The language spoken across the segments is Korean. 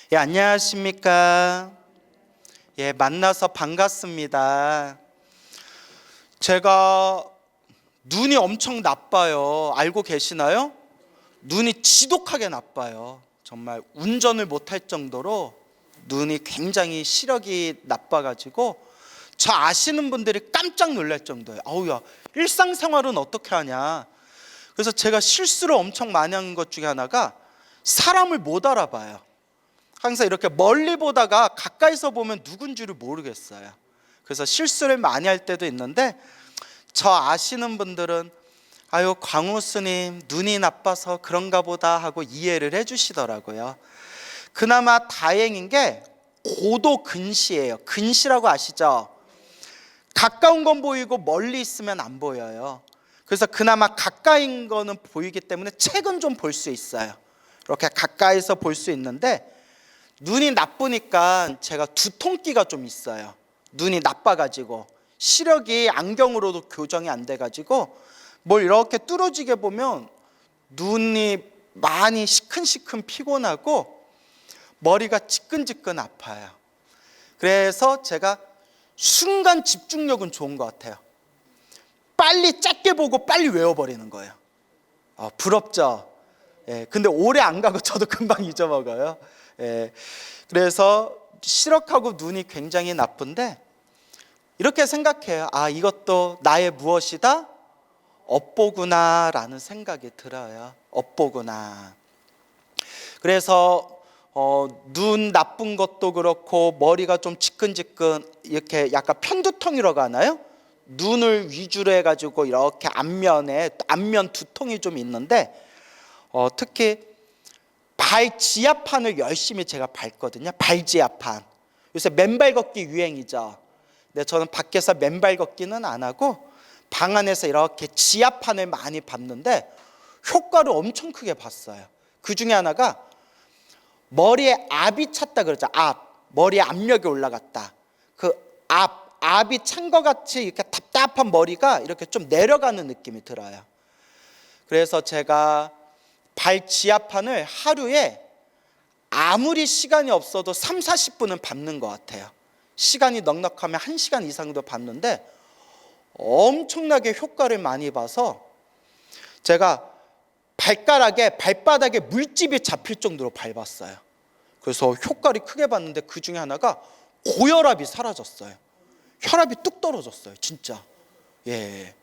예, 안녕하십니까. 예, 만나서 반갑습니다. 제가 눈이 엄청 나빠요. 알고 계시나요? 눈이 지독하게 나빠요. 정말 운전을 못할 정도로 눈이 굉장히 시력이 나빠가지고 저 아시는 분들이 깜짝 놀랄 정도예요. 아우야, 일상생활은 어떻게 하냐. 그래서 제가 실수를 엄청 많이 한 것 중에 하나가 사람을 못 알아봐요. 항상 이렇게 멀리 보다가 가까이서 보면 누군지를 모르겠어요. 그래서 실수를 많이 할 때도 있는데, 저 아시는 분들은 아유, 광우 스님 눈이 나빠서 그런가 보다 하고 이해를 해주시더라고요. 그나마 다행인 게 고도 근시예요. 근시라고 아시죠? 가까운 건 보이고 멀리 있으면 안 보여요. 그래서 그나마 가까이인 거는 보이기 때문에 책은 좀 볼 수 있어요. 이렇게 가까이서 볼 수 있는데, 눈이 나쁘니까 제가 두통기가 좀 있어요. 눈이 나빠가지고 시력이 안경으로도 교정이 안 돼가지고 뭘 이렇게 뚫어지게 보면 눈이 많이 시큰시큰 피곤하고 머리가 지끈지끈 아파요. 그래서 제가 순간 집중력은 좋은 것 같아요. 빨리 짧게 보고 빨리 외워버리는 거예요. 부럽죠? 예, 근데 오래 안 가고 저도 금방 잊어먹어요. 예, 그래서 시력하고 눈이 굉장히 나쁜데, 이렇게 생각해요. 이것도 나의 무엇이다? 업보구나 라는 생각이 들어요. 업보구나. 그래서 눈 나쁜 것도 그렇고 머리가 좀 지끈지끈, 이렇게 약간 편두통이라고 하나요? 눈을 위주로 해가지고 이렇게 안면 두통이 좀 있는데, 특히 발 지압판을 열심히 제가 밟거든요. 발 지압판. 요새 맨발 걷기 유행이죠. 근데 저는 밖에서 맨발 걷기는 안 하고 방 안에서 이렇게 지압판을 많이 밟는데 효과를 엄청 크게 봤어요. 그 중에 하나가 머리에 압이 찼다 그러죠. 머리에 압력이 올라갔다. 그 압이 찬 것 같이 이렇게 답답한 머리가 이렇게 좀 내려가는 느낌이 들어요. 그래서 제가 발 지압판을 하루에 아무리 시간이 없어도 30-40분은 밟는 것 같아요. 시간이 넉넉하면 1시간 이상도 밟는데 엄청나게 효과를 많이 봐서 제가 발바닥에 물집이 잡힐 정도로 밟았어요. 그래서 효과를 크게 봤는데, 그 중에 하나가 고혈압이 사라졌어요. 혈압이 뚝 떨어졌어요, 진짜. 예.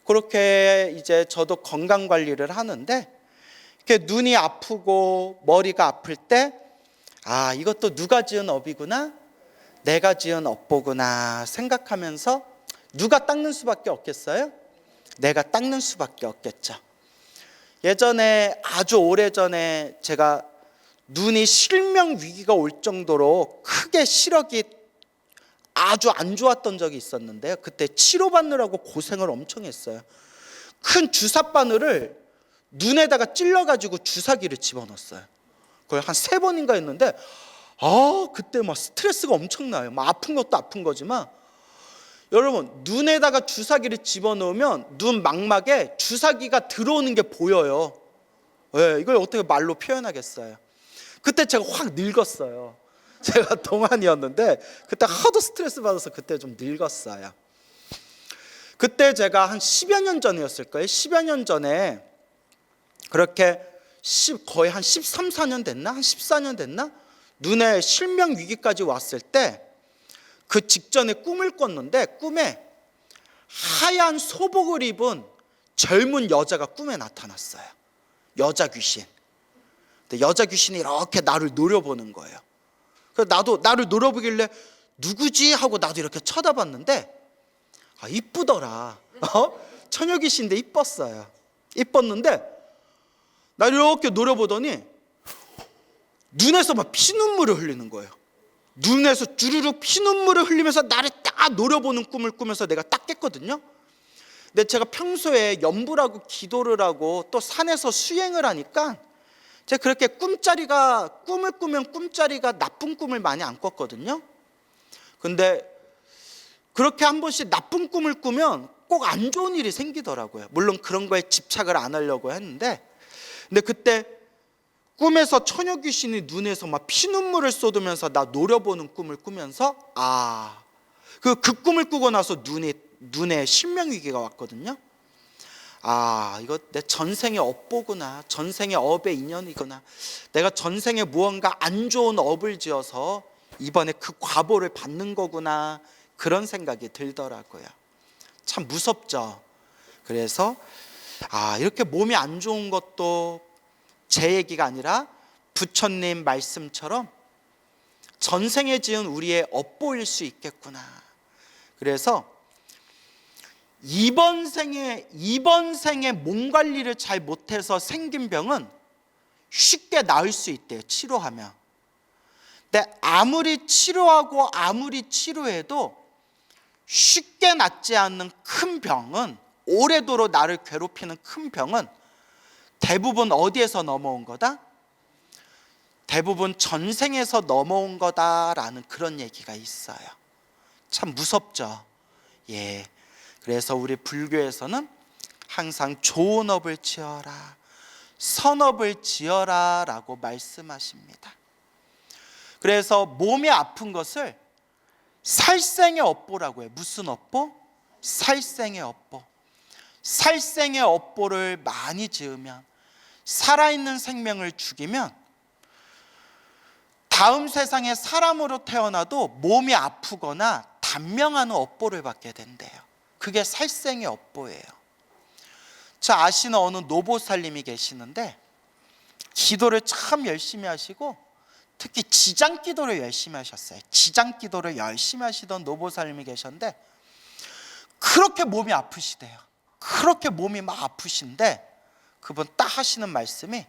그렇게 이제 저도 건강 관리를 하는데, 이렇게 눈이 아프고 머리가 아플 때 이것도 누가 지은 업이구나, 내가 지은 업보구나 생각하면서 누가 닦는 수밖에 없겠어요? 내가 닦는 수밖에 없겠죠. 예전에 아주 오래전에 제가 눈이 실명 위기가 올 정도로 크게 시력이 아주 안 좋았던 적이 있었는데요. 그때 치료받느라고 고생을 엄청 했어요. 큰 주사바늘을 눈에다가 찔러가지고 주사기를 집어넣었어요. 그걸 한 3번인가 했는데 그때 막 스트레스가 엄청나요. 막 아픈 것도 아픈 거지만, 여러분, 눈에다가 주사기를 집어넣으면 눈 망막에 주사기가 들어오는 게 보여요. 네, 이걸 어떻게 말로 표현하겠어요. 그때 제가 확 늙었어요. 제가 동안이었는데 그때 하도 스트레스 받아서 그때 좀 늙었어요. 그때 제가 한 10여 년 전이었을 거예요. 10여 년 전에 그렇게 거의 한 13, 14년 됐나? 한 14년 됐나? 눈에 실명 위기까지 왔을 때, 그 직전에 꿈을 꿨는데 꿈에 하얀 소복을 입은 젊은 여자가 꿈에 나타났어요. 여자 귀신. 근데 여자 귀신이 이렇게 나를 노려보는 거예요. 그래서 나도 나를 노려보길래 누구지? 하고 나도 이렇게 쳐다봤는데 이쁘더라. 처녀 귀신인데 이뻤어요. 이뻤는데 나를 이렇게 노려보더니 눈에서 막 피눈물을 흘리는 거예요. 눈에서 주르륵 피눈물을 흘리면서 나를 딱 노려보는 꿈을 꾸면서 내가 딱 깼거든요. 근데 제가 평소에 염불하고 기도를 하고 또 산에서 수행을 하니까 제가 그렇게 꿈을 꾸면 꿈자리가 나쁜 꿈을 많이 안 꿨거든요. 근데 그렇게 한 번씩 나쁜 꿈을 꾸면 꼭 안 좋은 일이 생기더라고요. 물론 그런 거에 집착을 안 하려고 했는데, 근데 그때 꿈에서 처녀 귀신이 눈에서 막 피눈물을 쏟으면서 나 노려보는 꿈을 꾸면서 그 꿈을 꾸고 나서 눈에 신명위기가 왔거든요. 이거 내 전생의 업보구나. 전생의 업의 인연이구나. 내가 전생에 무언가 안 좋은 업을 지어서 이번에 그 과보를 받는 거구나. 그런 생각이 들더라고요. 참 무섭죠. 그래서 이렇게 몸이 안 좋은 것도 제 얘기가 아니라 부처님 말씀처럼 전생에 지은 우리의 업보일 수 있겠구나. 그래서 이번 생에 몸 관리를 잘 못해서 생긴 병은 쉽게 나을 수 있대요, 치료하면. 근데 아무리 치료하고 아무리 치료해도 쉽게 낫지 않는 큰 병은, 오래도록 나를 괴롭히는 큰 병은 대부분 어디에서 넘어온 거다? 대부분 전생에서 넘어온 거다라는 그런 얘기가 있어요. 참 무섭죠. 예. 그래서 우리 불교에서는 항상 좋은 업을 지어라, 선업을 지어라 라고 말씀하십니다. 그래서 몸이 아픈 것을 살생의 업보라고 해요. 무슨 업보? 살생의 업보. 살생의 업보를 많이 지으면, 살아있는 생명을 죽이면 다음 세상에 사람으로 태어나도 몸이 아프거나 단명하는 업보를 받게 된대요. 그게 살생의 업보예요. 저 아시는 어느 노보살님이 계시는데 기도를 참 열심히 하시고 특히 지장기도를 열심히 하셨어요. 지장기도를 열심히 하시던 노보살님이 계셨는데 그렇게 몸이 아프시대요. 그렇게 몸이 막 아프신데 그분 딱 하시는 말씀이,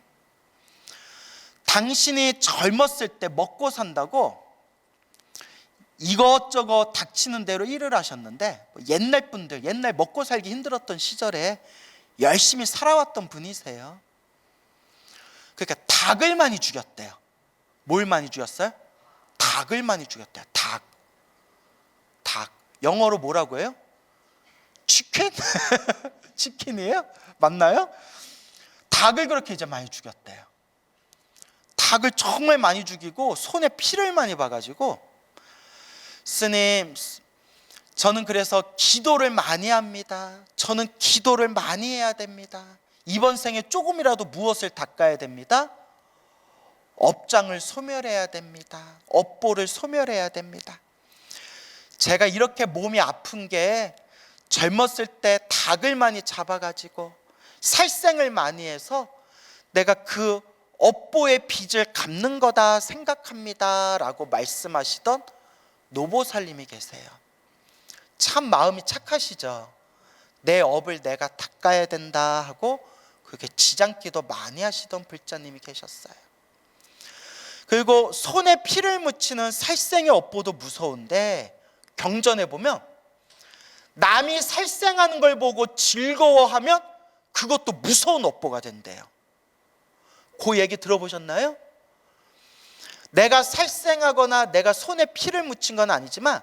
당신이 젊었을 때 먹고 산다고 이것저것 닥치는 대로 일을 하셨는데, 옛날 분들, 옛날 먹고 살기 힘들었던 시절에 열심히 살아왔던 분이세요. 그러니까 닭을 많이 죽였대요. 뭘 많이 죽였어요? 닭을 많이 죽였대요. 닭. 영어로 뭐라고 해요? 치킨? 치킨이에요? 맞나요? 닭을 그렇게 이제 많이 죽였대요. 닭을 정말 많이 죽이고 손에 피를 많이 봐가지고, 스님, 저는 그래서 기도를 많이 합니다. 저는 기도를 많이 해야 됩니다. 이번 생에 조금이라도 무엇을 닦아야 됩니다. 업장을 소멸해야 됩니다. 업보를 소멸해야 됩니다. 제가 이렇게 몸이 아픈 게 젊었을 때 닭을 많이 잡아가지고 살생을 많이 해서 내가 그 업보의 빚을 갚는 거다 생각합니다 라고 말씀하시던 노보살님이 계세요. 참 마음이 착하시죠. 내 업을 내가 닦아야 된다 하고 그렇게 지장기도 많이 하시던 불자님이 계셨어요. 그리고 손에 피를 묻히는 살생의 업보도 무서운데, 경전에 보면 남이 살생하는 걸 보고 즐거워하면 그것도 무서운 업보가 된대요. 그 얘기 들어보셨나요? 내가 살생하거나 내가 손에 피를 묻힌 건 아니지만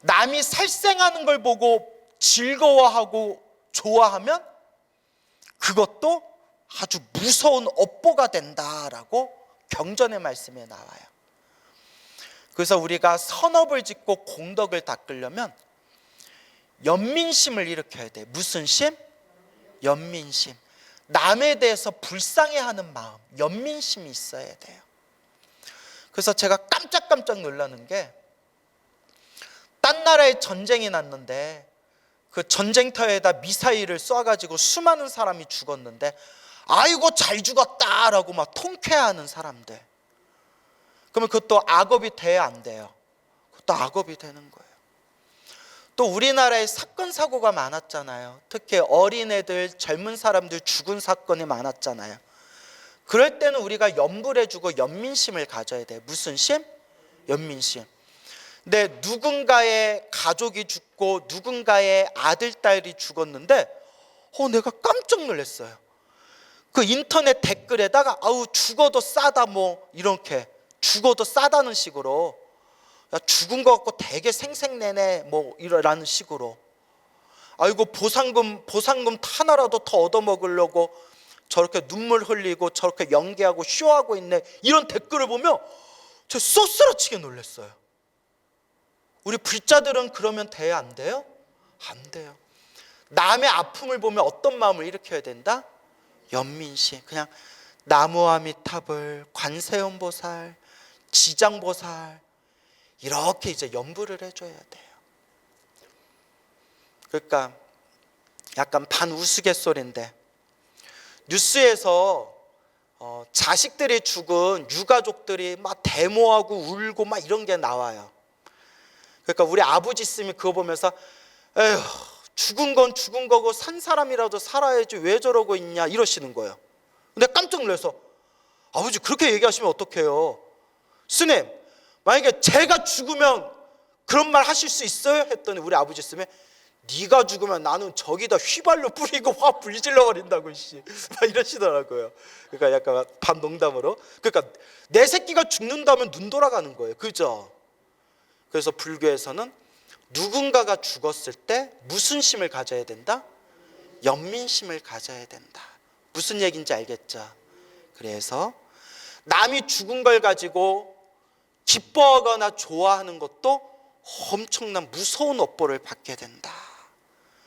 남이 살생하는 걸 보고 즐거워하고 좋아하면 그것도 아주 무서운 업보가 된다라고 경전의 말씀에 나와요. 그래서 우리가 선업을 짓고 공덕을 닦으려면 연민심을 일으켜야 돼요. 무슨 심? 연민심. 남에 대해서 불쌍해하는 마음, 연민심이 있어야 돼요. 그래서 제가 깜짝 놀라는 게, 딴 나라에 전쟁이 났는데 그 전쟁터에다 미사일을 쏴가지고 수많은 사람이 죽었는데 아이고 잘 죽었다라고 막 통쾌해하는 사람들. 그러면 그것도 악업이 돼야 안 돼요? 그것도 악업이 되는 거예요. 또 우리나라에 사건 사고가 많았잖아요. 특히 어린애들, 젊은 사람들 죽은 사건이 많았잖아요. 그럴 때는 우리가 염불해주고 연민심을 가져야 돼요. 무슨 심? 연민심. 근데 누군가의 가족이 죽고 누군가의 아들, 딸이 죽었는데 내가 깜짝 놀랐어요. 그 인터넷 댓글에다가 아우 죽어도 싸다 뭐 이렇게, 죽어도 싸다는 식으로, 야 죽은 거 갖고 되게 생색내네 뭐 이러라는 식으로, 아이고 보상금 하나라도 더 얻어먹으려고 저렇게 눈물 흘리고 저렇게 연기하고 쇼하고 있네, 이런 댓글을 보며 저 쏘스라치게 놀랐어요. 우리 불자들은 그러면 돼요, 안 돼요? 안 돼요. 남의 아픔을 보면 어떤 마음을 일으켜야 된다? 연민시. 그냥 나무아미타불, 관세음보살, 지장보살, 이렇게 이제 연부를 해줘야 돼요. 그러니까 약간 반우스갯소리인데, 뉴스에서 자식들이 죽은 유가족들이 막 데모하고 울고 막 이런 게 나와요. 그러니까 우리 아버지 있으면 그거 보면서 에휴, 죽은 건 죽은 거고 산 사람이라도 살아야지 왜 저러고 있냐 이러시는 거예요. 근데 깜짝 놀라서, 아버지 그렇게 얘기하시면 어떡해요? 스님, 만약에 제가 죽으면 그런 말 하실 수 있어요? 했더니 우리 아버지 있으면, 네가 죽으면 나는 저기다 휘발유 뿌리고 확 불질러 버린다고 막 이러시더라고요. 그러니까 약간 반농담으로. 그러니까 내 새끼가 죽는다면 눈 돌아가는 거예요. 그죠? 그래서 불교에서는 누군가가 죽었을 때 무슨 심을 가져야 된다? 연민심을 가져야 된다. 무슨 얘기인지 알겠죠? 그래서 남이 죽은 걸 가지고 기뻐하거나 좋아하는 것도 엄청난 무서운 업보를 받게 된다.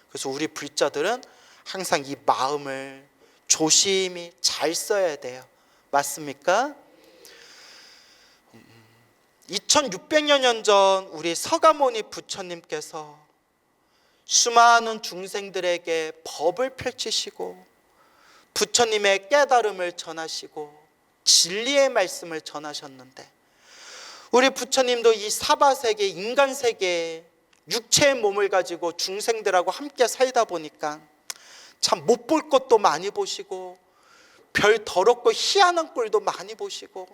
그래서 우리 불자들은 항상 이 마음을 조심히 잘 써야 돼요. 맞습니까? 2600여 년 전 우리 서가모니 부처님께서 수많은 중생들에게 법을 펼치시고 부처님의 깨달음을 전하시고 진리의 말씀을 전하셨는데, 우리 부처님도 이 사바세계, 인간세계에 육체의 몸을 가지고 중생들하고 함께 살다 보니까 참 못 볼 것도 많이 보시고 별 더럽고 희한한 꼴도 많이 보시고,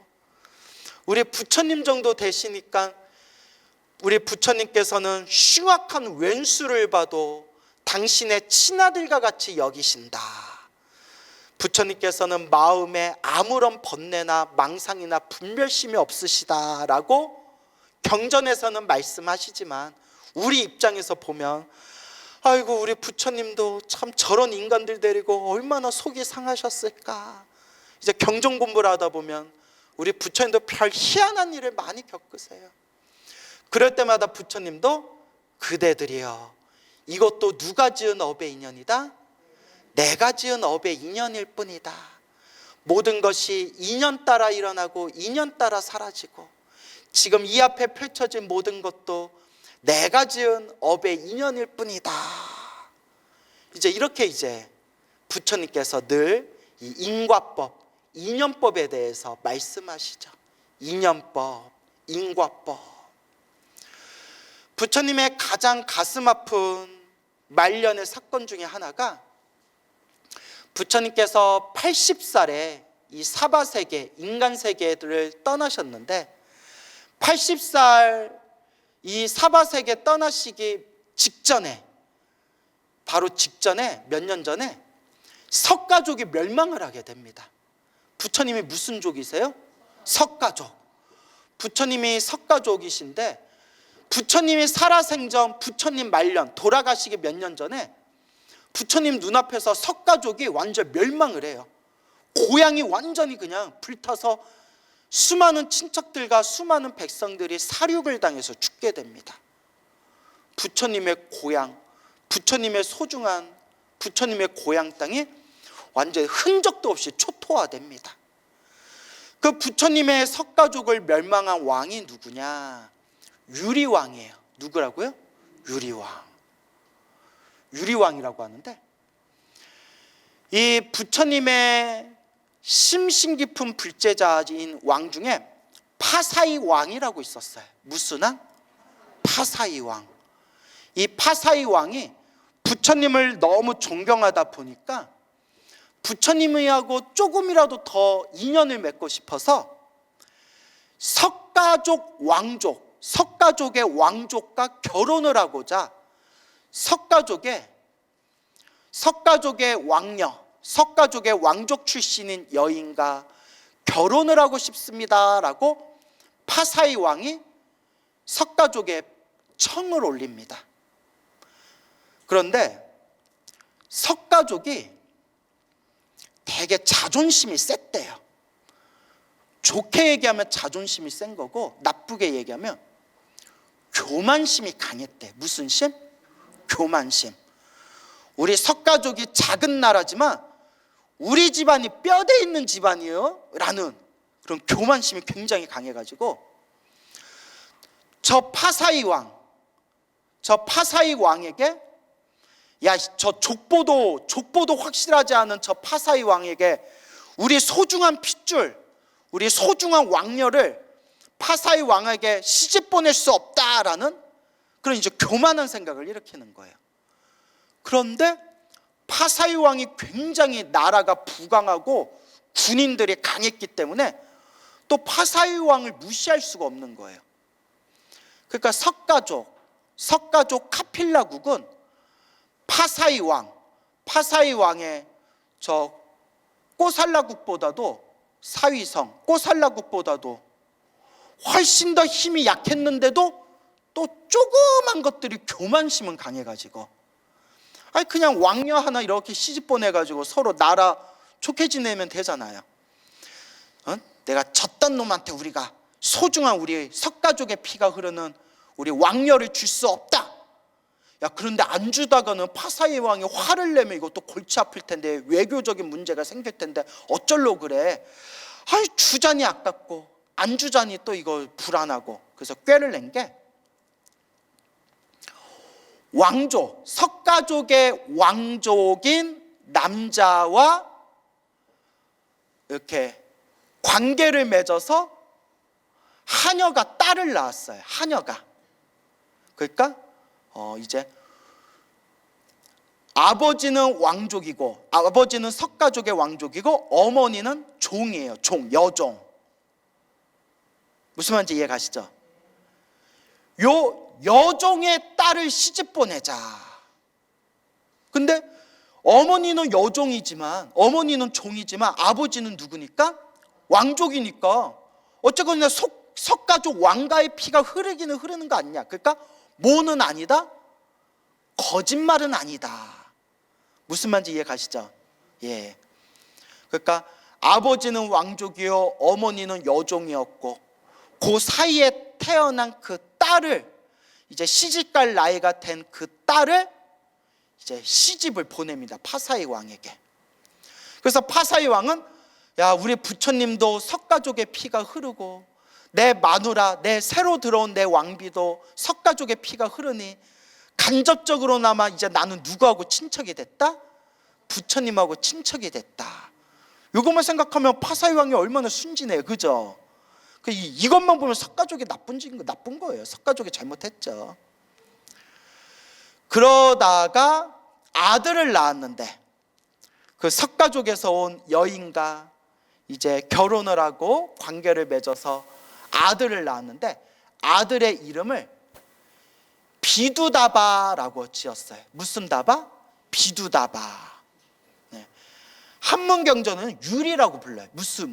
우리 부처님 정도 되시니까 우리 부처님께서는 흉악한 왼수를 봐도 당신의 친아들과 같이 여기신다. 부처님께서는 마음에 아무런 번뇌나 망상이나 분별심이 없으시다라고 경전에서는 말씀하시지만, 우리 입장에서 보면 아이고 우리 부처님도 참 저런 인간들 데리고 얼마나 속이 상하셨을까. 이제 경전 공부를 하다 보면 우리 부처님도 별 희한한 일을 많이 겪으세요. 그럴 때마다 부처님도 그대들이여, 이것도 누가 지은 업의 인연이다? 내가 지은 업의 인연일 뿐이다. 모든 것이 인연 따라 일어나고 인연 따라 사라지고, 지금 이 앞에 펼쳐진 모든 것도 내가 지은 업의 인연일 뿐이다. 이제 부처님께서 늘 이 인과법, 인연법에 대해서 말씀하시죠. 인연법, 인과법. 부처님의 가장 가슴 아픈 말년의 사건 중에 하나가, 부처님께서 80살에 이 사바세계, 인간세계를 떠나셨는데, 80살 이 사바세계 떠나시기 직전에, 바로 직전에 몇 년 전에 석가족이 멸망을 하게 됩니다. 부처님이 무슨 족이세요? 석가족. 부처님이 석가족이신데, 부처님이 살아생전, 부처님 말년, 돌아가시기 몇 년 전에 부처님 눈앞에서 석가족이 완전 멸망을 해요. 고향이 완전히 그냥 불타서 수많은 친척들과 수많은 백성들이 사륙을 당해서 죽게 됩니다. 부처님의 고향, 부처님의 소중한 부처님의 고향 땅이 완전히 흔적도 없이 초토화됩니다. 그 부처님의 석가족을 멸망한 왕이 누구냐? 유리왕이에요. 누구라고요? 유리왕. 유리왕이라고 하는데, 이 부처님의 심신 깊은 불제자인 왕 중에 파사이 왕이라고 있었어요. 무슨 왕? 파사이 왕. 이 파사이 왕이 부처님을 너무 존경하다 보니까 부처님하고 조금이라도 더 인연을 맺고 싶어서 석가족 왕족, 석가족의 왕족과 결혼을 하고자 석가족의 왕녀, 석가족의 왕족 출신인 여인과 결혼을 하고 싶습니다라고 파사이 왕이 석가족에 청을 올립니다. 그런데 석가족이 되게 자존심이 셌대요. 좋게 얘기하면 자존심이 센 거고, 나쁘게 얘기하면 교만심이 강했대. 무슨 심? 교만심. 우리 석가족이 작은 나라지만 우리 집안이 뼈대 있는 집안이에요 라는 그런 교만심이 굉장히 강해가지고, 저 파사이 왕에게, 야, 저 족보도 확실하지 않은 저 파사이 왕에게 우리 소중한 핏줄, 우리 소중한 왕녀를 파사이 왕에게 시집 보낼 수 없다라는 그런 이제 교만한 생각을 일으키는 거예요. 그런데 파사이 왕이 굉장히 나라가 부강하고 군인들이 강했기 때문에 또 파사이 왕을 무시할 수가 없는 거예요. 그러니까 석가족 카필라국은 파사이 왕의 저 꼬살라국보다도, 사위성 꼬살라국보다도 훨씬 더 힘이 약했는데도 또 조그만 것들이 교만심은 강해가지고, 아니 그냥 왕녀 하나 이렇게 시집 보내가지고 서로 나라 좋게 지내면 되잖아요. 내가 졌던 놈한테 우리가 소중한 우리 석가족의 피가 흐르는 우리 왕녀를 줄 수 없다. 야, 그런데 안 주다가는 파사이 왕이 화를 내면 이것도 골치 아플 텐데, 외교적인 문제가 생길 텐데 어쩔로 그래. 아이, 주자니 아깝고 안 주자니 또 이거 불안하고. 그래서 꾀를 낸 게, 왕족, 석가족의 왕족인 남자와 이렇게 관계를 맺어서 하녀가 딸을 낳았어요. 하녀가. 그러니까 이제 아버지는 왕족이고, 아버지는 석가족의 왕족이고, 어머니는 종이에요. 여종. 무슨 말인지 이해 가시죠? 요 여종의 딸을 시집 보내자. 근데 어머니는 여종이지만, 어머니는 종이지만 아버지는 누구니까? 왕족이니까 어쨌거나 석가족 왕가의 피가 흐르기는 흐르는 거 아니냐. 그러니까 뭐는 아니다, 거짓말은 아니다. 무슨 말인지 이해 가시죠? 예. 그러니까 아버지는 왕족이요, 어머니는 여종이었고, 그 사이에 태어난 그 딸을, 이제 시집갈 나이가 된 그 딸을 이제 시집을 보냅니다. 파사이 왕에게. 그래서 파사이 왕은, 야, 우리 부처님도 석가족의 피가 흐르고, 내 마누라, 내 새로 들어온 내 왕비도 석가족의 피가 흐르니 간접적으로나마 이제 나는 누구하고 친척이 됐다? 부처님하고 친척이 됐다. 이것만 생각하면 파사이 왕이 얼마나 순진해요. 그죠? 이것만 보면 석가족이 나쁜 거예요. 석가족이 잘못했죠. 그러다가 아들을 낳았는데, 그 석가족에서 온 여인과 이제 결혼을 하고 관계를 맺어서 아들을 낳았는데, 아들의 이름을 비두다바라고 지었어요. 무슨 다바? 비두다바. 네. 한문경전은 유리라고 불러요.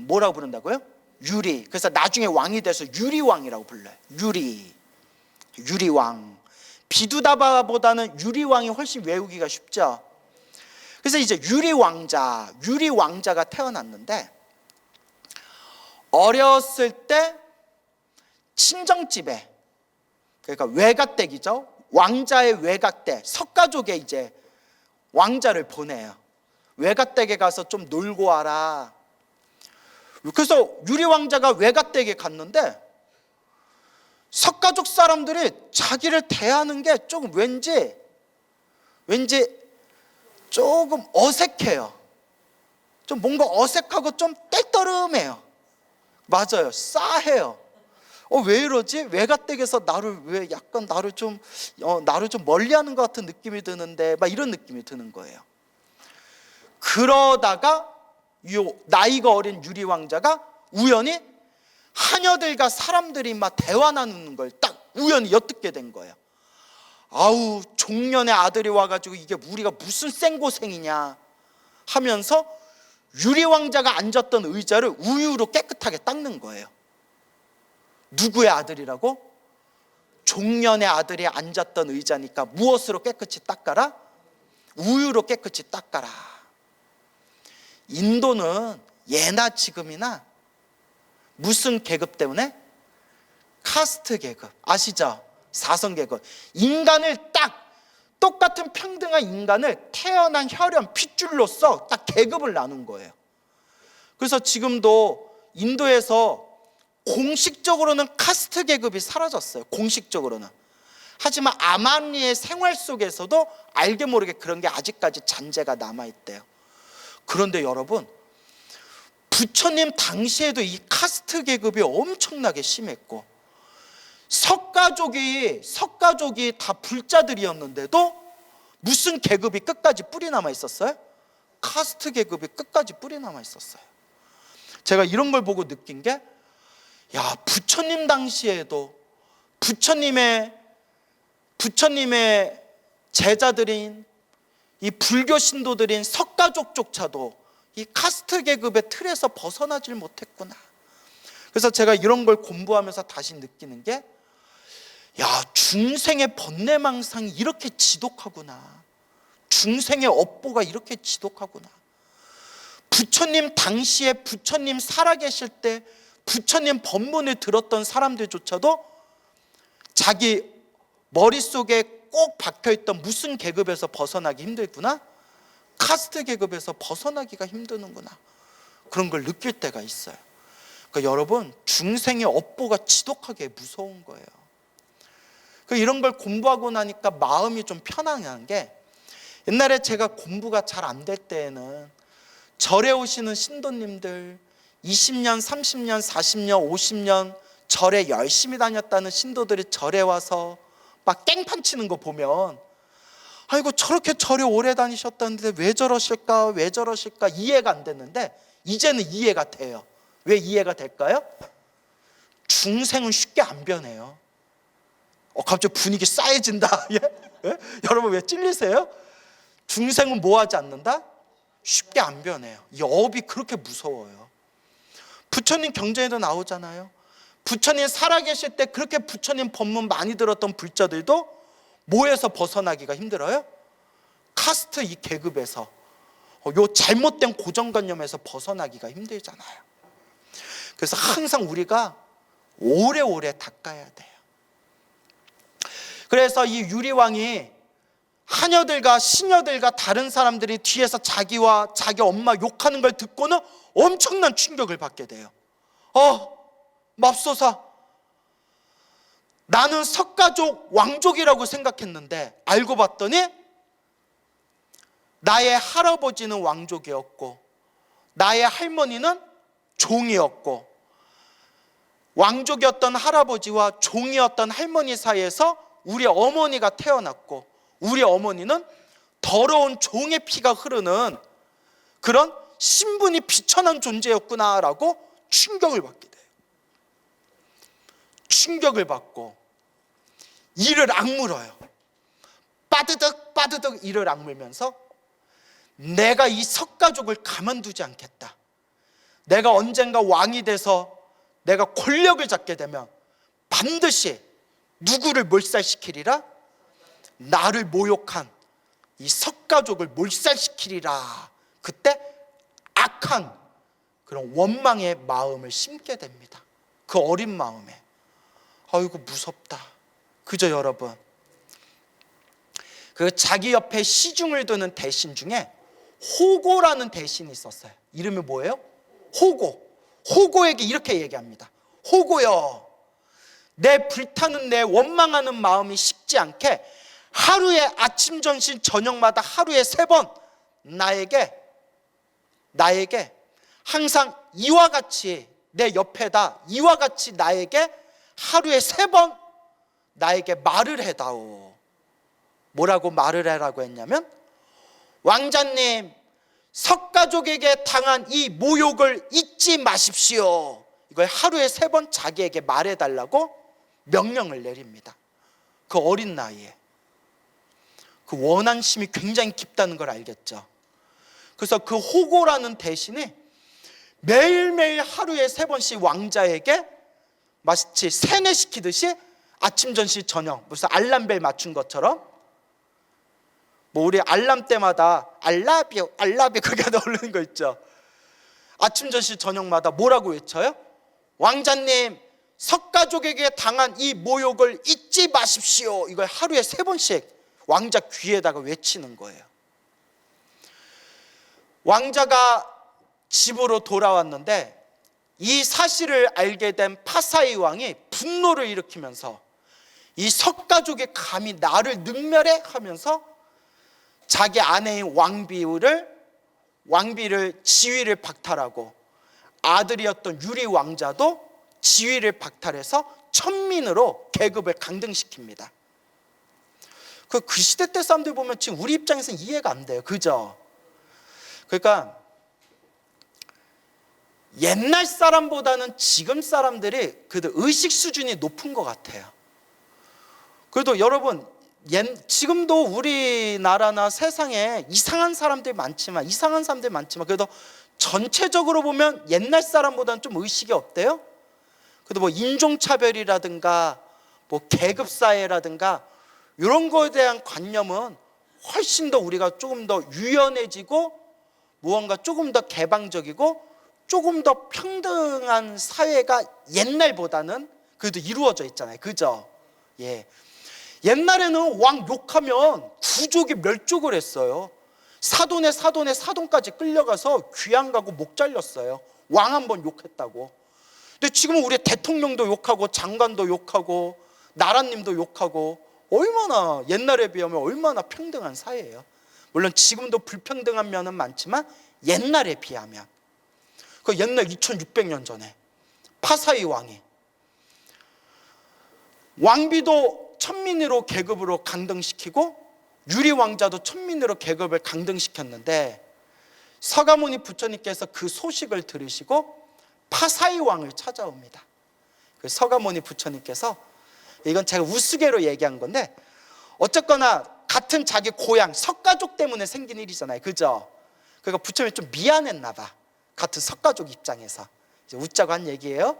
뭐라고 부른다고요? 유리. 그래서 나중에 왕이 돼서 유리왕이라고 불러요. 유리왕. 비두다바보다는 유리왕이 훨씬 외우기가 쉽죠. 그래서 이제 유리왕자가 태어났는데, 어렸을 때 친정집에, 그러니까 외갓댁이죠. 왕자의 외갓댁, 석가족에 이제 왕자를 보내요. 외갓댁에 가서 좀 놀고 와라. 그래서 유리왕자가 외갓댁에 갔는데, 석가족 사람들이 자기를 대하는 게 조금 왠지 조금 어색해요. 좀 뭔가 어색하고 좀 떼떠름해요. 맞아요. 싸해요. 왜 이러지? 외갓댁에서 나를 좀 멀리하는 것 같은 느낌이 드는데, 막 이런 느낌이 드는 거예요. 그러다가 나이가 어린 유리왕자가 우연히 하녀들과 사람들이 막 대화 나누는 걸 딱 우연히 엿듣게 된 거예요. 아우, 종년의 아들이 와가지고 이게 우리가 무슨 생고생이냐 하면서 유리왕자가 앉았던 의자를 우유로 깨끗하게 닦는 거예요. 누구의 아들이라고? 종년의 아들이 앉았던 의자니까 무엇으로 깨끗이 닦아라? 우유로 깨끗이 닦아라. 인도는 예나 지금이나 무슨 계급 때문에? 카스트 계급. 아시죠? 사선 계급. 인간을 딱 똑같은 평등한 인간을 태어난 혈연 핏줄로서 딱 계급을 나눈 거예요. 그래서 지금도 인도에서 공식적으로는 카스트 계급이 사라졌어요. 공식적으로는. 하지만 아마니의 생활 속에서도 알게 모르게 그런 게 아직까지 잔재가 남아있대요. 그런데 여러분, 부처님 당시에도 이 카스트 계급이 엄청나게 심했고, 석가족이 다 불자들이었는데도 무슨 계급이 끝까지 뿌리 남아 있었어요? 카스트 계급이 끝까지 뿌리 남아 있었어요. 제가 이런 걸 보고 느낀 게, 야, 부처님 당시에도 부처님의 제자들인 이 불교 신도들인 석가족조차도 이 카스트 계급의 틀에서 벗어나질 못했구나. 그래서 제가 이런 걸 공부하면서 다시 느끼는 게, 야, 중생의 번뇌망상이 이렇게 지독하구나. 중생의 업보가 이렇게 지독하구나. 부처님 당시에 부처님 살아계실 때 부처님 법문을 들었던 사람들조차도 자기 머릿속에 꼭 박혀있던 무슨 계급에서 벗어나기 힘들구나, 카스트 계급에서 벗어나기가 힘드는구나, 그런 걸 느낄 때가 있어요. 그러니까 여러분, 중생의 업보가 지독하게 무서운 거예요. 이런 걸 공부하고 나니까 마음이 좀 편안한 게, 옛날에 제가 공부가 잘 안 될 때에는 절에 오시는 신도님들 20년, 30년, 40년, 50년 절에 열심히 다녔다는 신도들이 절에 와서 막 깽판 치는 거 보면, 아이고 저렇게 절에 오래 다니셨다는데 왜 저러실까 이해가 안 됐는데 이제는 이해가 돼요. 왜 이해가 될까요? 중생은 쉽게 안 변해요. 갑자기 분위기 싸해진다. 예? 예? 여러분 왜 찔리세요? 중생은 뭐 하지 않는다? 쉽게 안 변해요. 이 업이 그렇게 무서워요. 부처님 경전에도 나오잖아요. 부처님 살아계실 때 그렇게 부처님 법문 많이 들었던 불자들도 뭐에서 벗어나기가 힘들어요? 카스트 이 계급에서, 요 잘못된 고정관념에서 벗어나기가 힘들잖아요. 그래서 항상 우리가 오래오래 닦아야 돼요. 그래서 이 유리왕이 하녀들과 시녀들과 다른 사람들이 뒤에서 자기와 자기 엄마 욕하는 걸 듣고는 엄청난 충격을 받게 돼요. 맙소사, 나는 석가족 왕족이라고 생각했는데 알고 봤더니 나의 할아버지는 왕족이었고 나의 할머니는 종이었고, 왕족이었던 할아버지와 종이었던 할머니 사이에서 우리 어머니가 태어났고, 우리 어머니는 더러운 종의 피가 흐르는 그런 신분이 비천한 존재였구나라고 충격을 받게 돼요. 충격을 받고 이를 악물어요. 빠드득 이를 악물면서, 내가 이 석가족을 가만두지 않겠다. 내가 언젠가 왕이 돼서 내가 권력을 잡게 되면 반드시 누구를 몰살시키리라? 나를 모욕한 이 석가족을 몰살시키리라. 그때 악한 그런 원망의 마음을 심게 됩니다. 그 어린 마음에. 아이고 무섭다. 그죠 여러분? 그 자기 옆에 시중을 두는 대신 중에 호고라는 대신이 있었어요. 이름이 뭐예요? 호고. 호고에게 이렇게 얘기합니다. 호고여, 내 불타는 내 원망하는 마음이 식지 않게 하루에 아침, 점심, 저녁마다 하루에 3번 나에게 항상 이와 같이 내 옆에다 이와 같이 나에게 하루에 3번 나에게 말을 해다오. 뭐라고 말을 해라고 했냐면, 왕자님, 석가족에게 당한 이 모욕을 잊지 마십시오. 이걸 하루에 3번 자기에게 말해달라고 명령을 내립니다. 그 어린 나이에. 그 원한심이 굉장히 깊다는 걸 알겠죠. 그래서 그 호고라는 대신에 매일매일 하루에 3번씩 왕자에게 마치 세뇌시키듯이 아침, 점심, 저녁, 무슨 알람벨 맞춘 것처럼, 우리 알람 때마다 알라뷰 그게 떠오르는 거 있죠. 아침, 점심, 저녁마다 뭐라고 외쳐요? 왕자님, 석가족에게 당한 이 모욕을 잊지 마십시오. 이걸 하루에 3번씩 왕자 귀에다가 외치는 거예요. 왕자가 집으로 돌아왔는데 이 사실을 알게 된 파사이 왕이 분노를 일으키면서 이 석가족이 감히 나를 능멸해? 하면서 자기 아내인 왕비를 지위를 박탈하고 아들이었던 유리 왕자도 지위를 박탈해서 천민으로 계급을 강등시킵니다. 그 시대 때 사람들 보면 지금 우리 입장에서는 이해가 안 돼요. 그죠? 그러니까 옛날 사람보다는 지금 사람들이 그래도 의식 수준이 높은 것 같아요. 그래도 여러분, 지금도 우리나라나 세상에 이상한 사람들 많지만 그래도 전체적으로 보면 옛날 사람보다는 좀 의식이 어때요? 그래도 뭐 인종차별이라든가 뭐 계급사회라든가 이런 거에 대한 관념은 훨씬 더 우리가 조금 더 유연해지고 무언가 조금 더 개방적이고 조금 더 평등한 사회가 옛날보다는 그래도 이루어져 있잖아요. 그죠? 예. 옛날에는 왕 욕하면 구족이 멸족을 했어요. 사돈까지 끌려가서 귀양 가고 목 잘렸어요. 왕 한번 욕했다고. 근데 지금은 우리 대통령도 욕하고 장관도 욕하고 나라님도 욕하고 얼마나 옛날에 비하면 얼마나 평등한 사회예요. 물론 지금도 불평등한 면은 많지만 옛날에 비하면 그 옛날 2600년 전에 파사이 왕이 왕비도 천민으로 계급으로 강등시키고 유리 왕자도 천민으로 계급을 강등시켰는데 서가모니 부처님께서 그 소식을 들으시고 파사이 왕을 찾아옵니다. 그 서가모니 부처님께서 이건 제가 우스개로 얘기한 건데 어쨌거나 같은 자기 고향 석가족 때문에 생긴 일이잖아요. 그죠? 그러니까 부처님이 좀 미안했나 봐. 같은 석가족 입장에서 이제 웃자고 한 얘기예요.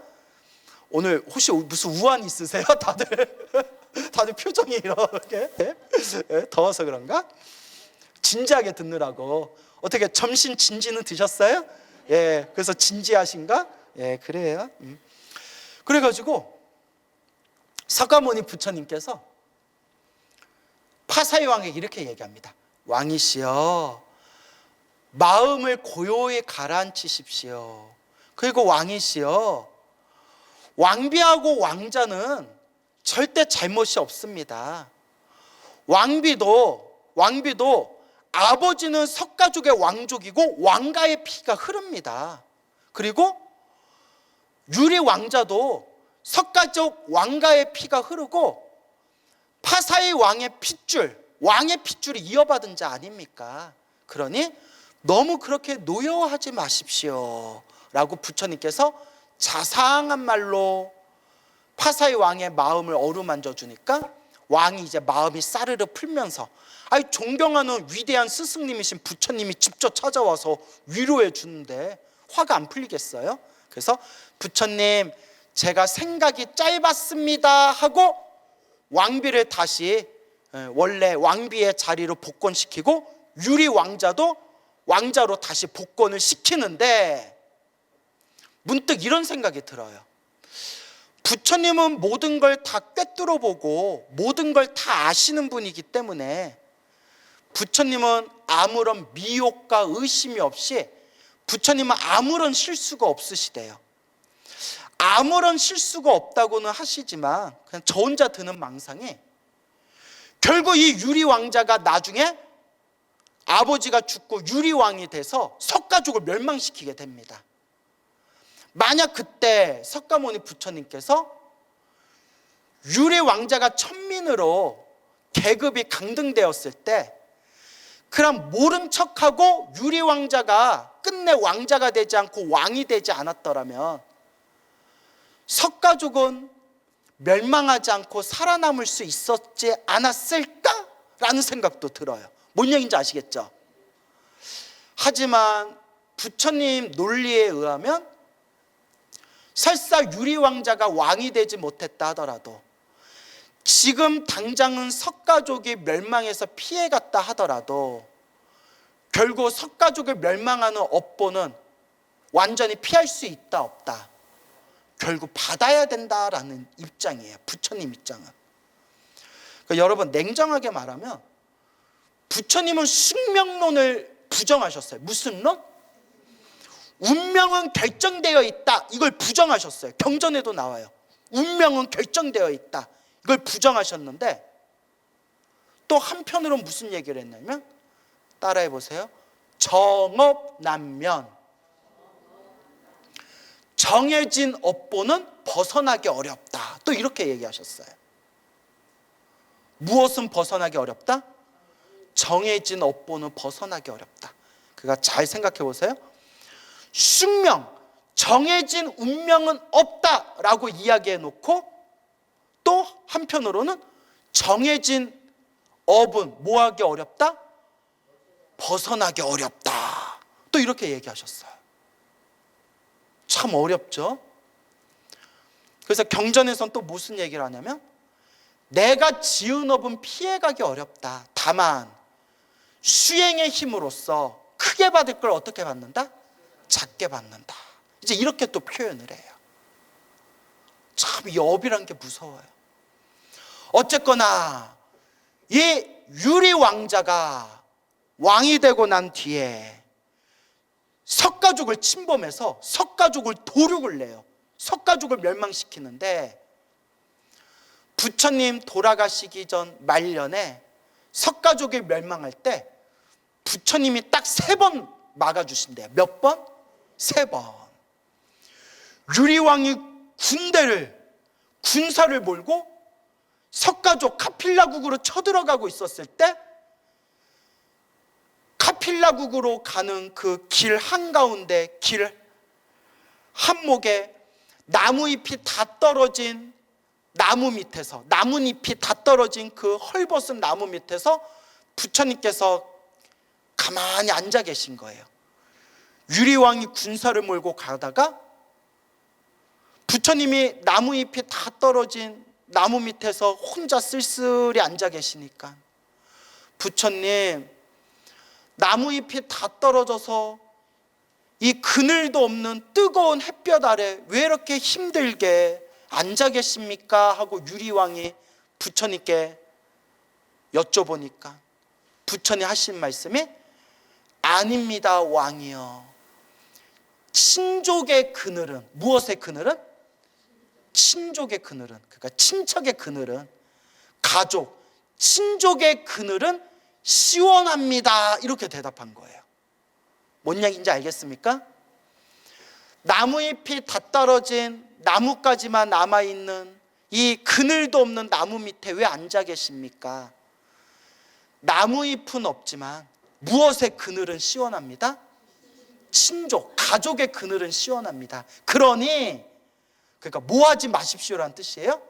오늘 혹시 무슨 우환 있으세요? 다들 표정이 이렇게 더워서 그런가? 진지하게 듣느라고. 어떻게 점심 진지는 드셨어요? 예, 그래서 진지하신가? 예, 그래요. 그래가지고 서가모니 부처님께서 파사이 왕에게 이렇게 얘기합니다. 왕이시여, 마음을 고요히 가라앉히십시오. 그리고 왕이시여, 왕비하고 왕자는 절대 잘못이 없습니다. 왕비도 아버지는 석가족의 왕족이고 왕가의 피가 흐릅니다. 그리고 유리 왕자도 석가족 왕가의 피가 흐르고 파사이 왕의 핏줄이 이어받은 자 아닙니까? 그러니 너무 그렇게 노여워하지 마십시오 라고 부처님께서 자상한 말로 파사이 왕의 마음을 어루만져 주니까 왕이 이제 마음이 싸르르 풀면서 존경하는 위대한 스승님이신 부처님이 직접 찾아와서 위로해 주는데 화가 안 풀리겠어요? 그래서 부처님, 제가 생각이 짧았습니다 하고 왕비를 다시 원래 왕비의 자리로 복권시키고 유리 왕자도 왕자로 다시 복권을 시키는데 문득 이런 생각이 들어요. 부처님은 모든 걸 다 꿰뚫어 보고 모든 걸 다 아시는 분이기 때문에 부처님은 아무런 미혹과 의심이 없이 부처님은 아무런 실수가 없으시대요. 아무런 실수가 없다고는 하시지만 그냥 저 혼자 드는 망상이 결국 이 유리 왕자가 나중에 아버지가 죽고 유리 왕이 돼서 석가족을 멸망시키게 됩니다. 만약 그때 석가모니 부처님께서 유리 왕자가 천민으로 계급이 강등되었을 때 그럼 모른 척하고 유리 왕자가 끝내 왕자가 되지 않고 왕이 되지 않았더라면 석가족은 멸망하지 않고 살아남을 수 있었지 않았을까라는 생각도 들어요. 뭔 얘기인지 아시겠죠? 하지만 부처님 논리에 의하면 설사 유리 왕자가 왕이 되지 못했다 하더라도 지금 당장은 석가족이 멸망해서 피해갔다 하더라도 결국 석가족을 멸망하는 업보는 완전히 피할 수 있다 없다? 결국 받아야 된다라는 입장이에요. 부처님 입장은. 그러니까 여러분, 냉정하게 말하면 부처님은 숙명론을 부정하셨어요. 무슨 론? 운명은 결정되어 있다, 이걸 부정하셨어요. 경전에도 나와요. 운명은 결정되어 있다, 이걸 부정하셨는데, 또 한편으로 무슨 얘기를 했냐면, 따라해 보세요. 정업난면, 정해진 업보는 벗어나기 어렵다, 또 이렇게 얘기하셨어요. 무엇은 벗어나기 어렵다? 정해진 업보는 벗어나기 어렵다. 그러니까 잘 생각해 보세요. 숙명, 정해진 운명은 없다라고 이야기해 놓고, 또 한편으로는 정해진 업은 뭐하기 어렵다? 벗어나기 어렵다, 또 이렇게 얘기하셨어요. 참 어렵죠. 그래서 경전에서는 또 무슨 얘기를 하냐면, 내가 지은 업은 피해가기 어렵다, 다만 수행의 힘으로써 크게 받을 걸 어떻게 받는다? 작게 받는다. 이제 이렇게 또 표현을 해요. 참 이 업이란 게 무서워요. 어쨌거나 이 유리 왕자가 왕이 되고 난 뒤에 석가족을 침범해서 석가족을 도륙을 내요. 석가족을 멸망시키는데, 부처님 돌아가시기 전 말년에 석가족이 멸망할 때 부처님이 딱 3번 막아주신대요. 몇 번? 3번. 유리왕이 군사를 몰고 석가족 카필라국으로 쳐들어가고 있었을 때, 카필라국으로 가는 그 길 한가운데, 길 한목에 나무잎이 다 떨어진 나뭇잎이 다 떨어진 그 헐벗은 나무 밑에서 부처님께서 가만히 앉아 계신 거예요. 유리왕이 군사를 몰고 가다가 부처님이 나무잎이 다 떨어진 나무 밑에서 혼자 쓸쓸히 앉아 계시니까, 부처님, 나무잎이 다 떨어져서 이 그늘도 없는 뜨거운 햇볕 아래 왜 이렇게 힘들게 앉아 계십니까? 하고 유리왕이 부처님께 여쭤보니까 부처님 하신 말씀이, 아닙니다 왕이여, 친족의 그늘은, 무엇의 그늘은? 친족의 그늘은, 그러니까 친척의 그늘은, 가족, 친족의 그늘은 시원합니다, 이렇게 대답한 거예요. 뭔 얘기인지 알겠습니까? 나무잎이 다 떨어진 나뭇가지만 남아있는 이 그늘도 없는 나무 밑에 왜 앉아 계십니까? 나무잎은 없지만 무엇의 그늘은 시원합니다? 친족, 가족의 그늘은 시원합니다. 그러니까 뭐 하지 마십시오라는 뜻이에요.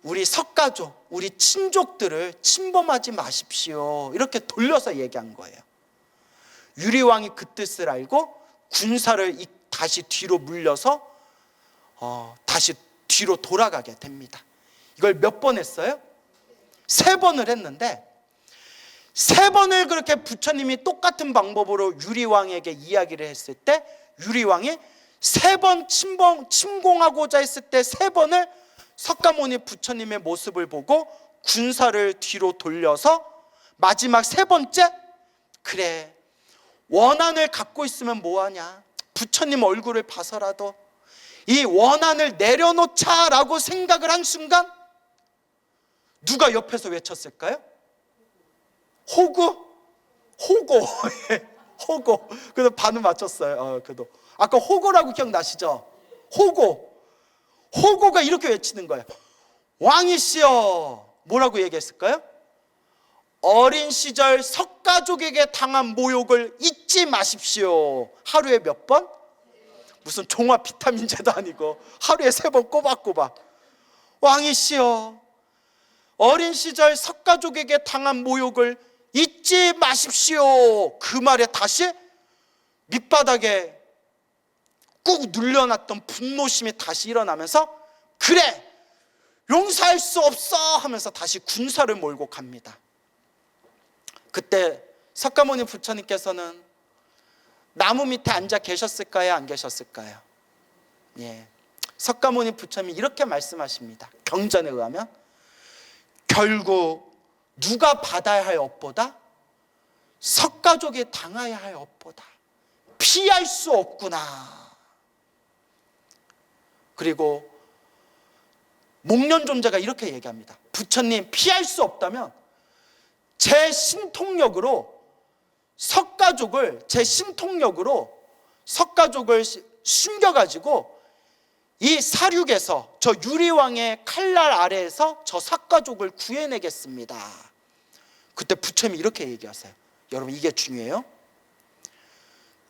우리 석가족, 우리 친족들을 침범하지 마십시오, 이렇게 돌려서 얘기한 거예요. 유리왕이 그 뜻을 알고 군사를 다시 뒤로 물려서 다시 뒤로 돌아가게 됩니다. 이걸 몇 번 했어요? 3번을 했는데, 3번을 그렇게 부처님이 똑같은 방법으로 유리왕에게 이야기를 했을 때, 유리왕이 3번 침공하고자 했을 때 3번을 석가모니 부처님의 모습을 보고 군사를 뒤로 돌려서 마지막 3번째, 그래, 원한을 갖고 있으면 뭐하냐, 부처님 얼굴을 봐서라도 이 원한을 내려놓자라고 생각을 한 순간, 누가 옆에서 외쳤을까요? 호고. 호고. 그래서 반응 맞췄어요. 그래도 아까 호고라고 기억나시죠? 호고가 이렇게 외치는 거예요. 왕이시여, 뭐라고 얘기했을까요? 어린 시절 석가족에게 당한 모욕을 잊지 마십시오. 하루에 몇 번? 무슨 종합 비타민제도 아니고 하루에 3번 꼬박꼬박. 왕이시여, 어린 시절 석가족에게 당한 모욕을 잊지 마십시오. 그 말에 다시 밑바닥에 꾹 눌려놨던 분노심이 다시 일어나면서, 그래, 용서할 수 없어 하면서 다시 군사를 몰고 갑니다. 그때 석가모니 부처님께서는 나무 밑에 앉아 계셨을까요? 안 계셨을까요? 예. 석가모니 부처님이 이렇게 말씀하십니다. 경전에 의하면 결국 누가 받아야 할 업보다 석가족이 당해야 할 업보다 피할 수 없구나. 그리고 목련존자가 이렇게 얘기합니다. 부처님, 피할 수 없다면 제 신통력으로 석가족을 숨겨가지고 이 사륙에서, 저 유리왕의 칼날 아래에서 저 석가족을 구해내겠습니다. 그때 부처님이 이렇게 얘기하세요. 여러분, 이게 중요해요.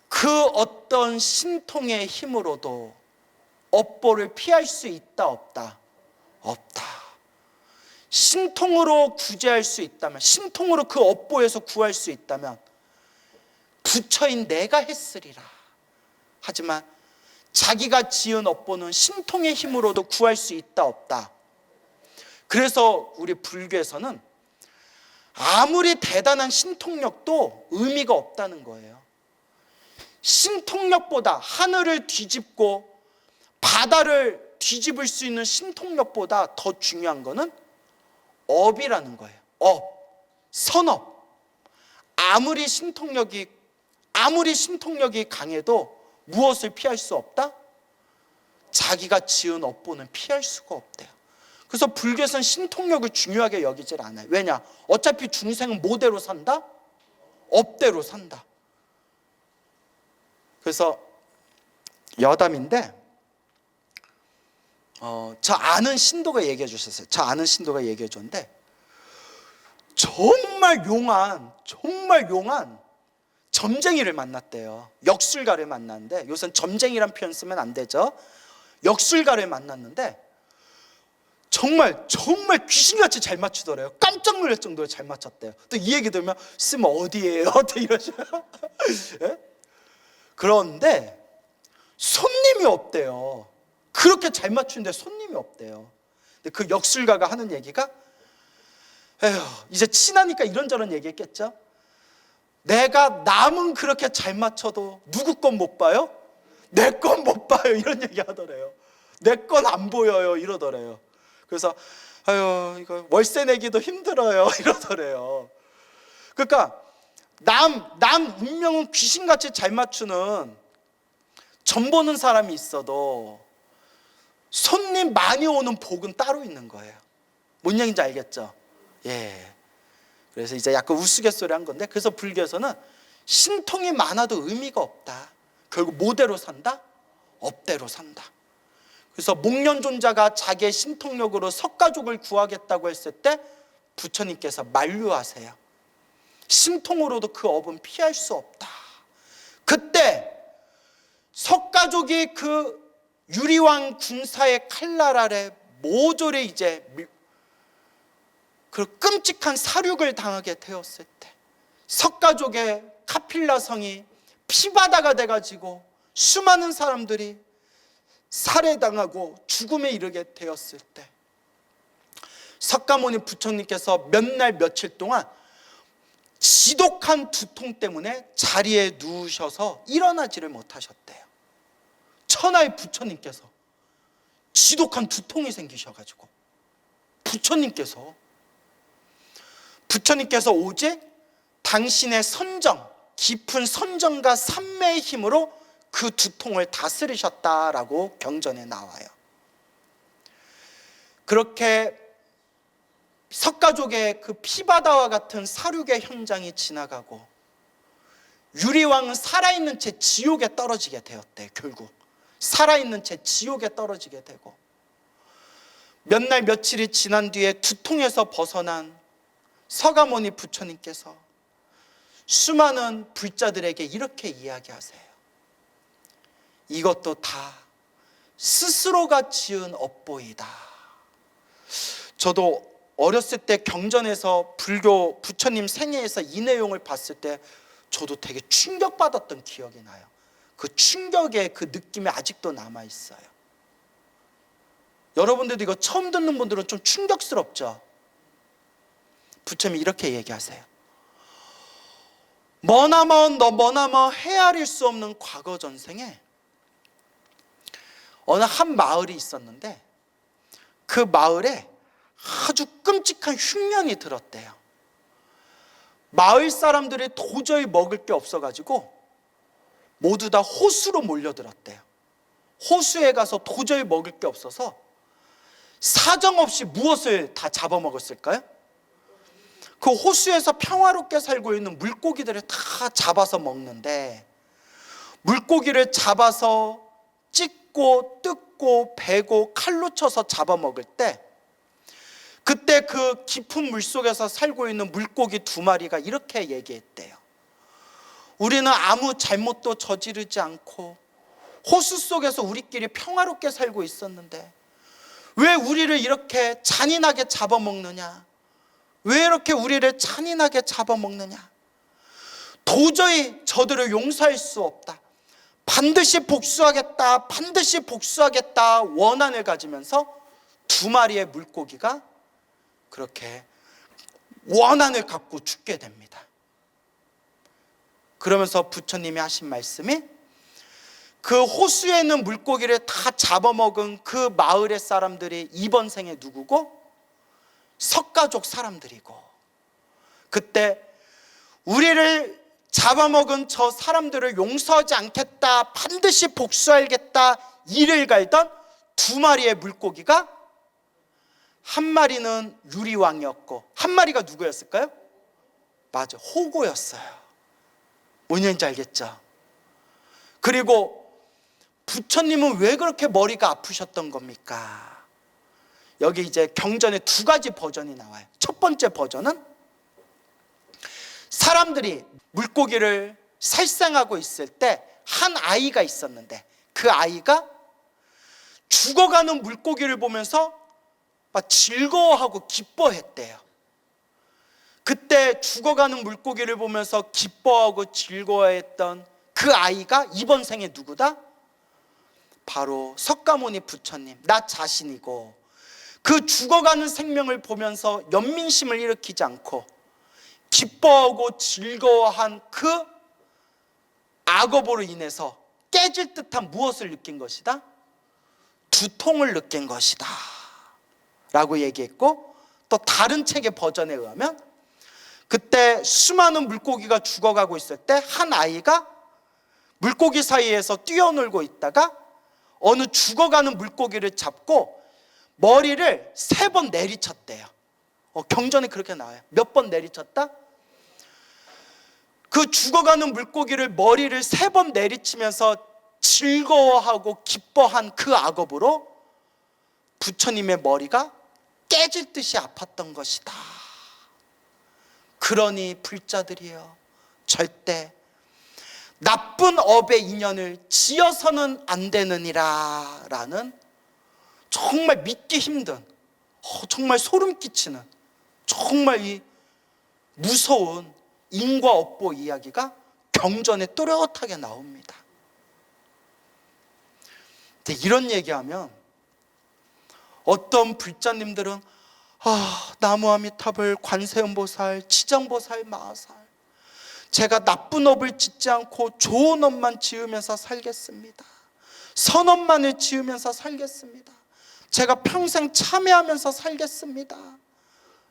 그 어떤 신통의 힘으로도 업보를 피할 수 있다 없다? 없다. 신통으로 구제할 수 있다면, 신통으로 그 업보에서 구할 수 있다면 부처인 내가 했으리라. 하지만 자기가 지은 업보는 신통의 힘으로도 구할 수 있다 없다? 그래서 우리 불교에서는 아무리 대단한 신통력도 의미가 없다는 거예요. 신통력보다, 하늘을 뒤집고 바다를 뒤집을 수 있는 신통력보다 더 중요한 거는 업이라는 거예요. 업, 선업. 아무리 신통력이 강해도 무엇을 피할 수 없다? 자기가 지은 업보는 피할 수가 없대요. 그래서 불교에서는 신통력을 중요하게 여기질 않아요. 왜냐? 어차피 중생은 뭐대로 산다? 업대로 산다. 그래서 여담인데, 저 아는 신도가 얘기해 주셨어요. 저 아는 신도가 얘기해 줬는데, 정말 용한 점쟁이를 만났대요. 역술가를 만났는데, 요새는 점쟁이란 표현 쓰면 안 되죠. 역술가를 만났는데 정말 귀신같이 잘 맞추더래요. 깜짝 놀랄 정도로 잘 맞췄대요. 또 이 얘기 들으면 쓰면 어디예요? 또 이러죠. 예? 그런데 손님이 없대요. 그렇게 잘 맞추는데 손님이 없대요. 근데 그 역술가가 하는 얘기가, 에휴, 이제 친하니까 이런저런 얘기했겠죠. 내가 남은 그렇게 잘 맞춰도 누구 건 못 봐요? 내 건 못 봐요. 이런 얘기 하더래요. 내 건 안 보여요. 이러더래요. 그래서 아유, 이거 월세 내기도 힘들어요. 이러더래요. 그러니까 남 운명은 귀신같이 잘 맞추는 점 보는 사람이 있어도 손님 많이 오는 복은 따로 있는 거예요. 뭔 얘기인지 알겠죠? 예. 그래서 이제 약간 우스갯소리 한 건데, 그래서 불교에서는 신통이 많아도 의미가 없다. 결국 뭐대로 산다? 업대로 산다. 그래서 목련존자가 자기의 신통력으로 석가족을 구하겠다고 했을 때 부처님께서 만류하세요. 신통으로도 그 업은 피할 수 없다. 그때 석가족이 그 유리왕 군사의 칼날 아래 모조리 이제 그 끔찍한 사륙을 당하게 되었을 때, 석가족의 카필라성이 피바다가 돼가지고 수많은 사람들이 살해당하고 죽음에 이르게 되었을 때, 석가모니 부처님께서 몇 날 며칠 동안 지독한 두통 때문에 자리에 누우셔서 일어나지를 못하셨대요. 천하의 부처님께서 지독한 두통이 생기셔가지고 부처님께서 오직 당신의 선정, 깊은 선정과 삼매의 힘으로 그 두통을 다스리셨다라고 경전에 나와요. 그렇게 석가족의 그 피바다와 같은 사륙의 현장이 지나가고 유리왕은 살아있는 채 지옥에 떨어지게 되었대. 결국 살아있는 채 지옥에 떨어지게 되고, 몇 날 며칠이 지난 뒤에 두통에서 벗어난 석가모니 부처님께서 수많은 불자들에게 이렇게 이야기하세요. 이것도 다 스스로가 지은 업보이다. 저도 어렸을 때 경전에서 불교 부처님 생애에서 이 내용을 봤을 때 저도 되게 충격받았던 기억이 나요. 그 충격의 그 느낌이 아직도 남아있어요. 여러분들도 이거 처음 듣는 분들은 좀 충격스럽죠? 부처님이 이렇게 얘기하세요. 머나먼 헤아릴 수 없는 과거 전생에 어느 한 마을이 있었는데 그 마을에 아주 끔찍한 흉년이 들었대요. 마을 사람들이 도저히 먹을 게 없어가지고 모두 다 호수로 몰려들었대요. 호수에 가서 도저히 먹을 게 없어서 사정없이 무엇을 다 잡아먹었을까요? 그 호수에서 평화롭게 살고 있는 물고기들을 다 잡아서 먹는데, 물고기를 잡아서 찢고 뜯고 베고 칼로 쳐서 잡아먹을 때, 그때 그 깊은 물속에서 살고 있는 물고기 2마리가 이렇게 얘기했대요. 우리는 아무 잘못도 저지르지 않고 호수 속에서 우리끼리 평화롭게 살고 있었는데 왜 우리를 이렇게 잔인하게 잡아먹느냐? 왜 이렇게 우리를 잔인하게 잡아먹느냐? 도저히 저들을 용서할 수 없다. 반드시 복수하겠다. 반드시 복수하겠다. 원한을 가지면서 2마리의 물고기가 그렇게 원한을 갖고 죽게 됩니다. 그러면서 부처님이 하신 말씀이, 그 호수에 있는 물고기를 다 잡아먹은 그 마을의 사람들이 이번 생에 누구고? 석가족 사람들이고, 그때 우리를 잡아먹은 저 사람들을 용서하지 않겠다, 반드시 복수하겠다 이를 갈던 2마리의 물고기가, 한 마리는 유리왕이었고 한 마리가 누구였을까요? 맞아, 호고였어요. 뭔 얘기인지 알겠죠? 그리고 부처님은 왜 그렇게 머리가 아프셨던 겁니까? 여기 이제 경전에 2가지 버전이 나와요. 첫 번째 버전은 사람들이 물고기를 살생하고 있을 때 한 아이가 있었는데 그 아이가 죽어가는 물고기를 보면서 막 즐거워하고 기뻐했대요. 그때 죽어가는 물고기를 보면서 기뻐하고 즐거워했던 그 아이가 이번 생에 누구다? 바로 석가모니 부처님, 나 자신이고, 그 죽어가는 생명을 보면서 연민심을 일으키지 않고 기뻐하고 즐거워한 그 악업으로 인해서 깨질 듯한 무엇을 느낀 것이다? 두통을 느낀 것이다 라고 얘기했고, 또 다른 책의 버전에 의하면 그때 수많은 물고기가 죽어가고 있을 때 한 아이가 물고기 사이에서 뛰어놀고 있다가 어느 죽어가는 물고기를 잡고 머리를 3번 내리쳤대요. 경전에 그렇게 나와요. 몇 번 내리쳤다? 그 죽어가는 물고기를 머리를 3번 내리치면서 즐거워하고 기뻐한 그 악업으로 부처님의 머리가 깨질 듯이 아팠던 것이다. 그러니 불자들이여, 절대 나쁜 업의 인연을 지어서는 안 되느니라 라는 정말 믿기 힘든, 정말 소름 끼치는, 정말 이 무서운 인과 업보 이야기가 경전에 또렷하게 나옵니다. 근데 이런 얘기하면 어떤 불자님들은 나무아미타불, 관세음보살, 지장보살, 마하살, 제가 나쁜 업을 짓지 않고 좋은 업만 지으면서 살겠습니다. 선업만을 지으면서 살겠습니다. 제가 평생 참회하면서 살겠습니다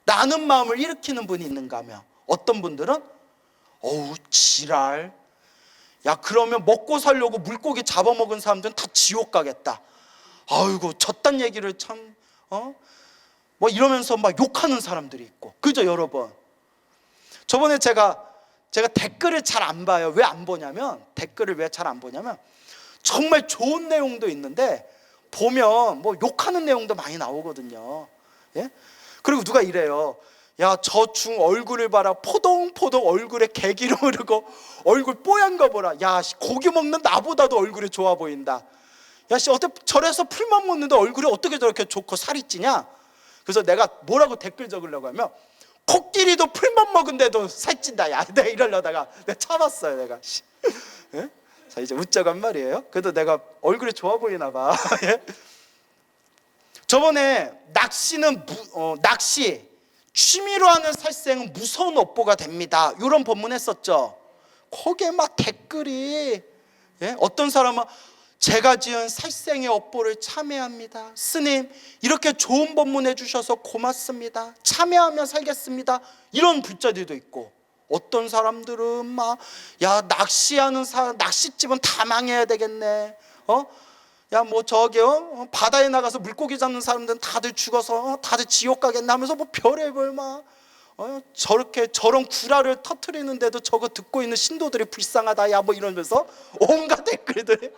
라는 마음을 일으키는 분이 있는가 하면, 어떤 분들은 지랄, 야 그러면 먹고 살려고 물고기 잡아먹은 사람들은 다 지옥 가겠다. 아이고 저딴 얘기를 참 뭐 이러면서 막 욕하는 사람들이 있고, 그죠 여러분? 저번에 제가 댓글을 잘 안 봐요. 왜 안 보냐면, 댓글을 왜 잘 안 보냐면 정말 좋은 내용도 있는데 보면 뭐 욕하는 내용도 많이 나오거든요. 예? 그리고 누가 이래요. 야, 저 중 얼굴을 봐라. 포동포동 얼굴에 개기름 흐르고 얼굴 뽀얀 거 보라. 야, 고기 먹는 나보다도 얼굴이 좋아 보인다. 야, 어떻게 절에서 풀만 먹는데 얼굴이 어떻게 저렇게 좋고 살이 찌냐? 그래서 내가 뭐라고 댓글 적으려고 하면, 코끼리도 풀만 먹은데도 살찐다. 야, 내가 이러려다가 내가 참았어요. 내가. 예? 자, 이제 웃자고 한 말이에요. 그래도 내가 얼굴이 좋아 보이나 봐. 예? 저번에 낚시 취미로 하는 살생은 무서운 업보가 됩니다, 이런 법문 했었죠. 거기에 막 댓글이, 예? 어떤 사람은 제가 지은 살생의 업보를 참회합니다. 스님, 이렇게 좋은 법문 해주셔서 고맙습니다. 참회하며 살겠습니다. 이런 불자들도 있고, 어떤 사람들은 막, 야, 낚시하는 사람, 낚싯집은 다 망해야 되겠네. 야, 뭐 저기요, 바다에 나가서 물고기 잡는 사람들은 다들 죽어서 다들 지옥 가겠네 하면서 뭐 별의별 막 저렇게 저런 구라를 터트리는데도 저거 듣고 있는 신도들이 불쌍하다, 야, 뭐 이러면서 온갖 댓글들.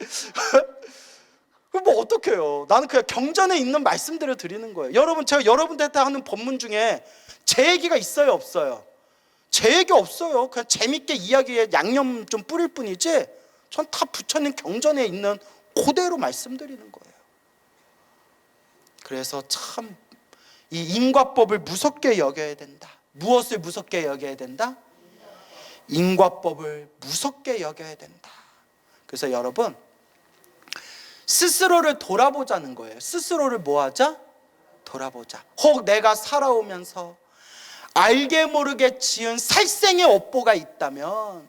뭐 어떡해요. 나는 그냥 경전에 있는 말씀들을 드리는 거예요. 여러분, 제가 여러분들한테 하는 법문 중에 제 얘기가 있어요, 없어요? 제 얘기 없어요. 그냥 재밌게 이야기에 양념 좀 뿌릴 뿐이지, 전 다 부처님 경전에 있는 그대로 말씀드리는 거예요. 그래서 참 이 인과법을 무섭게 여겨야 된다. 무엇을 무섭게 여겨야 된다? 인과법을 무섭게 여겨야 된다. 그래서 여러분, 스스로를 돌아보자는 거예요. 스스로를 뭐 하자? 돌아보자. 혹 내가 살아오면서 알게 모르게 지은 살생의 업보가 있다면,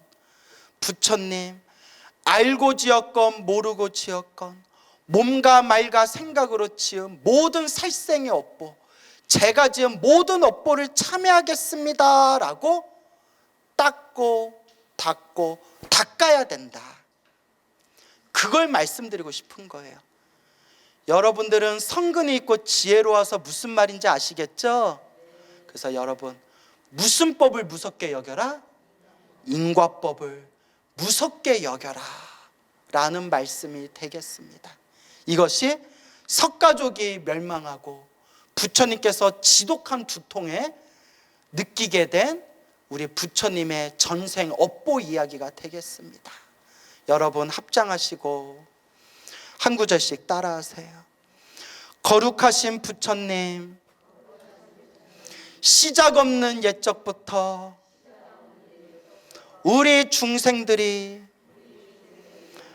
부처님, 알고 지었건 모르고 지었건 몸과 말과 생각으로 지은 모든 살생의 업보, 제가 지은 모든 업보를 참회하겠습니다 라고 닦고 닦고 닦아야 된다. 그걸 말씀드리고 싶은 거예요. 여러분들은 성근이 있고 지혜로워서 무슨 말인지 아시겠죠? 그래서 여러분, 무슨 법을 무섭게 여겨라? 인과법을 무섭게 여겨라 라는 말씀이 되겠습니다. 이것이 석가족이 멸망하고 부처님께서 지독한 두통에 느끼게 된 우리 부처님의 전생 업보 이야기가 되겠습니다. 여러분, 합장하시고 한 구절씩 따라하세요. 거룩하신 부처님, 시작 없는 옛적부터 우리 중생들이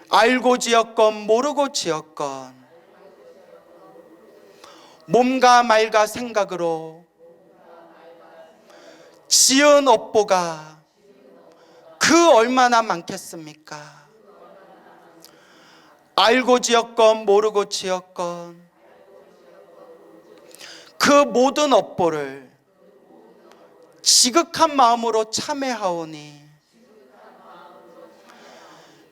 알고 지었건 모르고 지었건 몸과 말과 생각으로 지은 업보가 그 얼마나 많겠습니까? 알고 지었건 모르고 지었건 그 모든 업보를 지극한 마음으로 참회하오니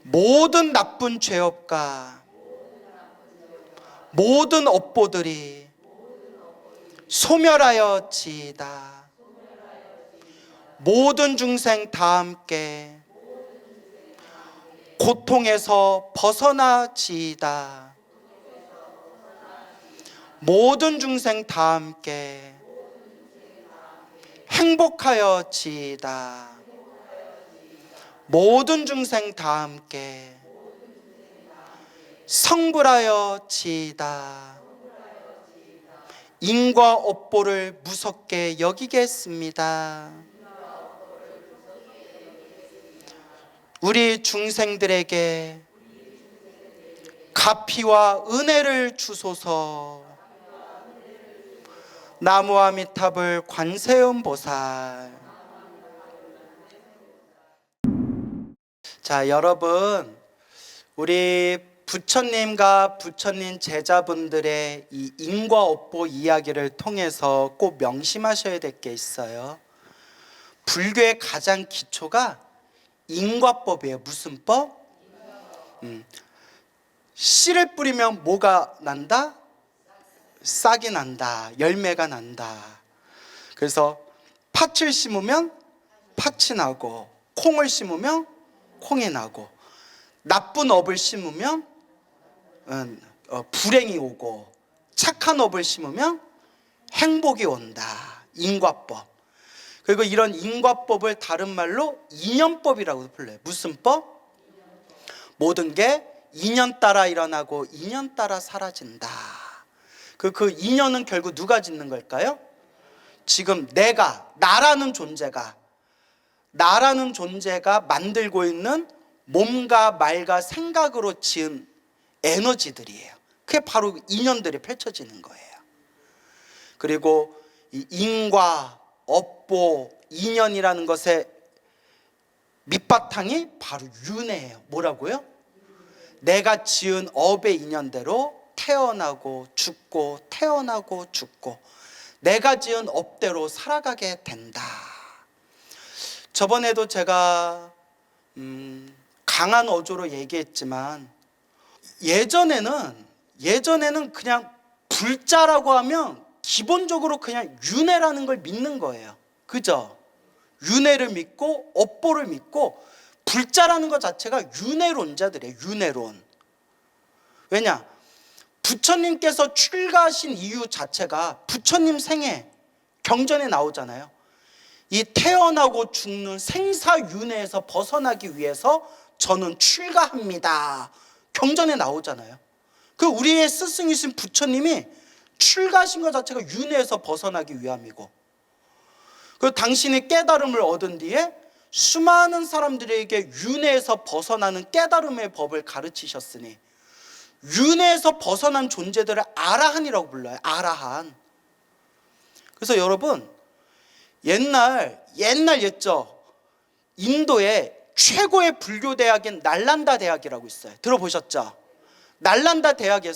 모든 나쁜 죄업과 모든 업보들이 소멸하여 지이다. 모든 중생 다 함께 고통에서 벗어나 지이다. 모든 중생 다 함께 행복하여 지이다. 모든 중생 다 함께 성불하여 지이다. 인과 업보를 무섭게 여기겠습니다. 우리 중생들에게 가피와 은혜를 주소서. 나무아미타불 관세음보살. 자, 여러분, 우리 부처님과 부처님 제자분들의 이 인과업보 이야기를 통해서 꼭 명심하셔야 될 게 있어요. 불교의 가장 기초가 인과법이에요. 무슨 법? 씨를 뿌리면 뭐가 난다? 싹이 난다. 열매가 난다. 그래서 팥을 심으면 팥이 나고, 콩을 심으면 콩이 나고, 나쁜 업을 심으면 불행이 오고, 착한 업을 심으면 행복이 온다. 인과법. 그리고 이런 인과법을 다른 말로 인연법이라고 불러요. 무슨 법? 모든 게 인연 따라 일어나고 인연 따라 사라진다. 그 인연은 결국 누가 짓는 걸까요? 지금 나라는 존재가 만들고 있는 몸과 말과 생각으로 지은 에너지들이에요. 그게 바로 인연들이 펼쳐지는 거예요. 그리고 이 인과, 업보, 인연이라는 것의 밑바탕이 바로 윤회예요. 뭐라고요? 내가 지은 업의 인연대로 태어나고 죽고 태어나고 죽고 내가 지은 업대로 살아가게 된다. 저번에도 제가 강한 어조로 얘기했지만 예전에는 그냥 불자라고 하면 기본적으로 그냥 윤회라는 걸 믿는 거예요. 그죠? 윤회를 믿고 업보를 믿고 불자라는 것 자체가 윤회론자들이에요. 윤회론. 왜냐? 부처님께서 출가하신 이유 자체가 부처님 생애 경전에 나오잖아요. 이 태어나고 죽는 생사윤회에서 벗어나기 위해서 저는 출가합니다. 경전에 나오잖아요. 그 우리의 스승이신 부처님이 출가하신 것 자체가 윤회에서 벗어나기 위함이고, 그 당신이 깨달음을 얻은 뒤에 수많은 사람들에게 윤회에서 벗어나는 깨달음의 법을 가르치셨으니 윤회에서 벗어난 존재들을 아라한이라고 불러요. 아라한. 그래서 여러분, 옛날 옛죠. 인도에 최고의 불교 대학인 날란다 대학이라고 있어요. 들어보셨죠? 날란다 대학은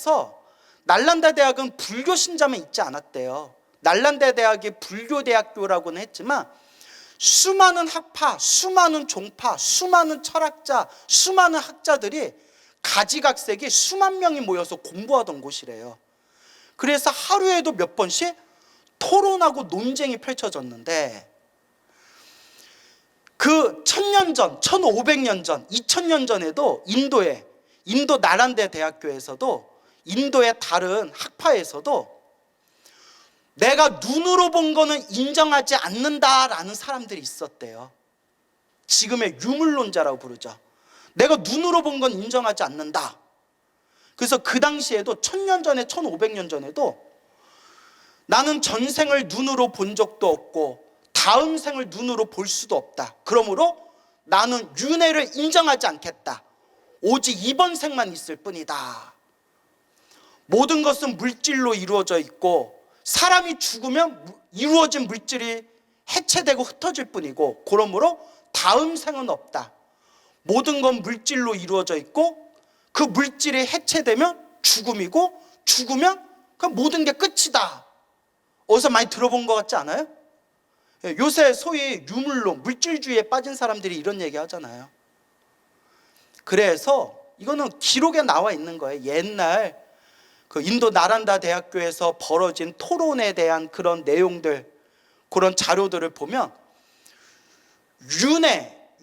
불교 신자만 있지 않았대요. 날란다 대학이 불교 대학교라고는 했지만 수많은 학파, 수많은 종파, 수많은 철학자, 수많은 학자들이 가지각색이 수만 명이 모여서 공부하던 곳이래요. 그래서 하루에도 몇 번씩 토론하고 논쟁이 펼쳐졌는데, 그 1000년 전, 1500년 전, 2000년 전에도 인도 나란대 대학교에서도 인도의 다른 학파에서도 내가 눈으로 본 거는 인정하지 않는다라는 사람들이 있었대요. 지금의 유물론자라고 부르죠. 내가 눈으로 본 건 인정하지 않는다. 그래서 그 당시에도 1000년 전에 1500년 전에도 나는 전생을 눈으로 본 적도 없고 다음 생을 눈으로 볼 수도 없다. 그러므로 나는 윤회를 인정하지 않겠다. 오직 이번 생만 있을 뿐이다. 모든 것은 물질로 이루어져 있고 사람이 죽으면 이루어진 물질이 해체되고 흩어질 뿐이고, 그러므로 다음 생은 없다. 모든 건 물질로 이루어져 있고 그 물질이 해체되면 죽음이고, 죽으면 그 모든 게 끝이다. 어디서 많이 들어본 것 같지 않아요? 요새 소위 유물론, 물질주의에 빠진 사람들이 이런 얘기 하잖아요. 그래서 이거는 기록에 나와 있는 거예요. 옛날 그 인도 나란다 대학교에서 벌어진 토론에 대한 그런 내용들, 그런 자료들을 보면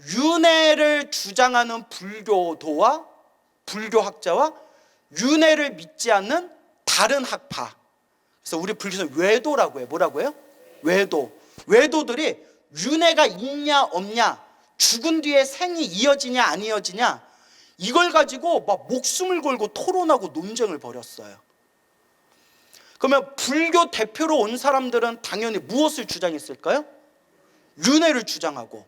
윤회를 주장하는 불교학자와 윤회를 믿지 않는 다른 학파, 그래서 우리 불교에서 외도라고 해요. 뭐라고 해요? 외도들이 윤회가 있냐 없냐, 죽은 뒤에 생이 이어지냐 안 이어지냐, 이걸 가지고 막 목숨을 걸고 토론하고 논쟁을 벌였어요. 그러면 불교 대표로 온 사람들은 당연히 무엇을 주장했을까요? 윤회를 주장하고,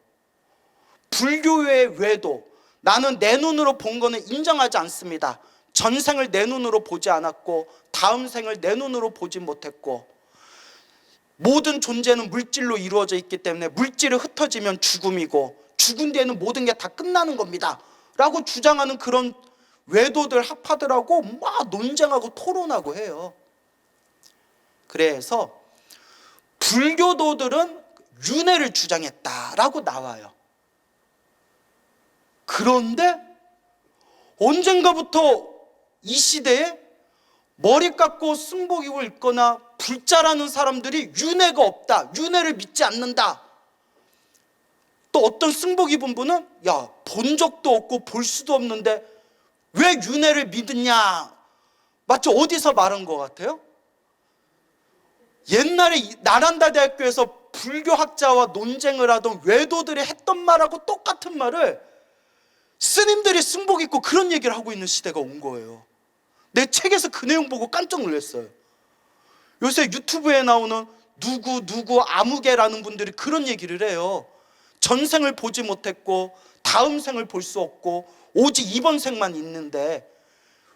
불교의 외도, 나는 내 눈으로 본 거는 인정하지 않습니다. 전생을 내 눈으로 보지 않았고 다음 생을 내 눈으로 보지 못했고, 모든 존재는 물질로 이루어져 있기 때문에 물질이 흩어지면 죽음이고 죽은 뒤에는 모든 게 다 끝나는 겁니다 라고 주장하는 그런 외도들, 학파들하고 막 논쟁하고 토론하고 해요. 그래서 불교도들은 윤회를 주장했다라고 나와요. 그런데 언젠가부터 이 시대에 머리 깎고 승복 입을 입거나 불자라는 사람들이 윤회가 없다, 윤회를 믿지 않는다. 또 어떤 승복 입은 분은 본 적도 없고 볼 수도 없는데 왜 윤회를 믿느냐. 마치 어디서 말한 것 같아요? 옛날에 나란다 대학교에서 불교학자와 논쟁을 하던 외도들이 했던 말하고 똑같은 말을 스님들이 승복 입고 그런 얘기를 하고 있는 시대가 온 거예요. 내 책에서 그 내용 보고 깜짝 놀랐어요. 요새 유튜브에 나오는 누구 아무개라는 분들이 그런 얘기를 해요. 전생을 보지 못했고 다음 생을 볼 수 없고 오직 이번 생만 있는데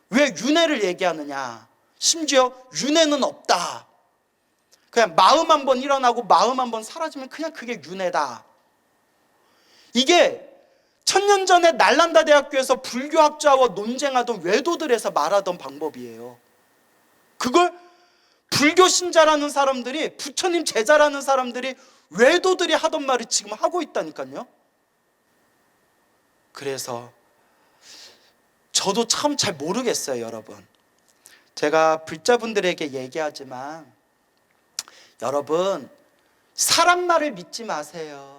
왜 윤회를 얘기하느냐. 심지어 윤회는 없다. 그냥 마음 한번 일어나고 마음 한번 사라지면 그냥 그게 윤회다. 이게 천년 전에 날란다 대학교에서 불교학자와 논쟁하던 외도들에서 말하던 방법이에요. 그걸 불교 신자라는 사람들이, 부처님 제자라는 사람들이, 외도들이 하던 말을 지금 하고 있다니까요. 그래서 저도 참 잘 모르겠어요, 여러분. 제가 불자분들에게 얘기하지만, 여러분, 사람 말을 믿지 마세요.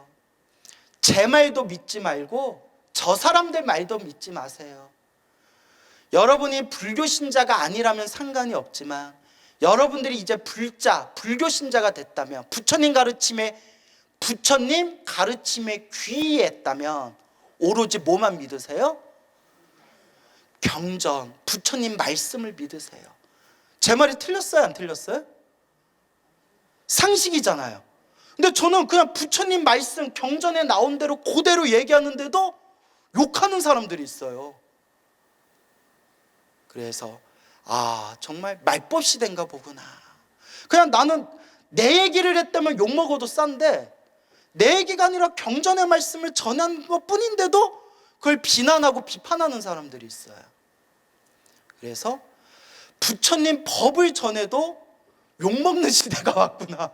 제 말도 믿지 말고 저 사람들 말도 믿지 마세요. 여러분이 불교 신자가 아니라면 상관이 없지만, 여러분들이 이제 불교 신자가 됐다면, 부처님 가르침에 귀의했다면 오로지 뭐만 믿으세요? 경전, 부처님 말씀을 믿으세요. 제 말이 틀렸어요, 안 틀렸어요? 상식이잖아요. 근데 저는 그냥 부처님 말씀, 경전에 나온 대로 그대로 얘기하는데도 욕하는 사람들이 있어요. 그래서 정말 말법 시대인가 보구나. 그냥 나는 내 얘기를 했다면 욕먹어도 싼데, 내 얘기가 아니라 경전의 말씀을 전한 것뿐인데도 그걸 비난하고 비판하는 사람들이 있어요. 그래서 부처님 법을 전해도 욕먹는 시대가 왔구나.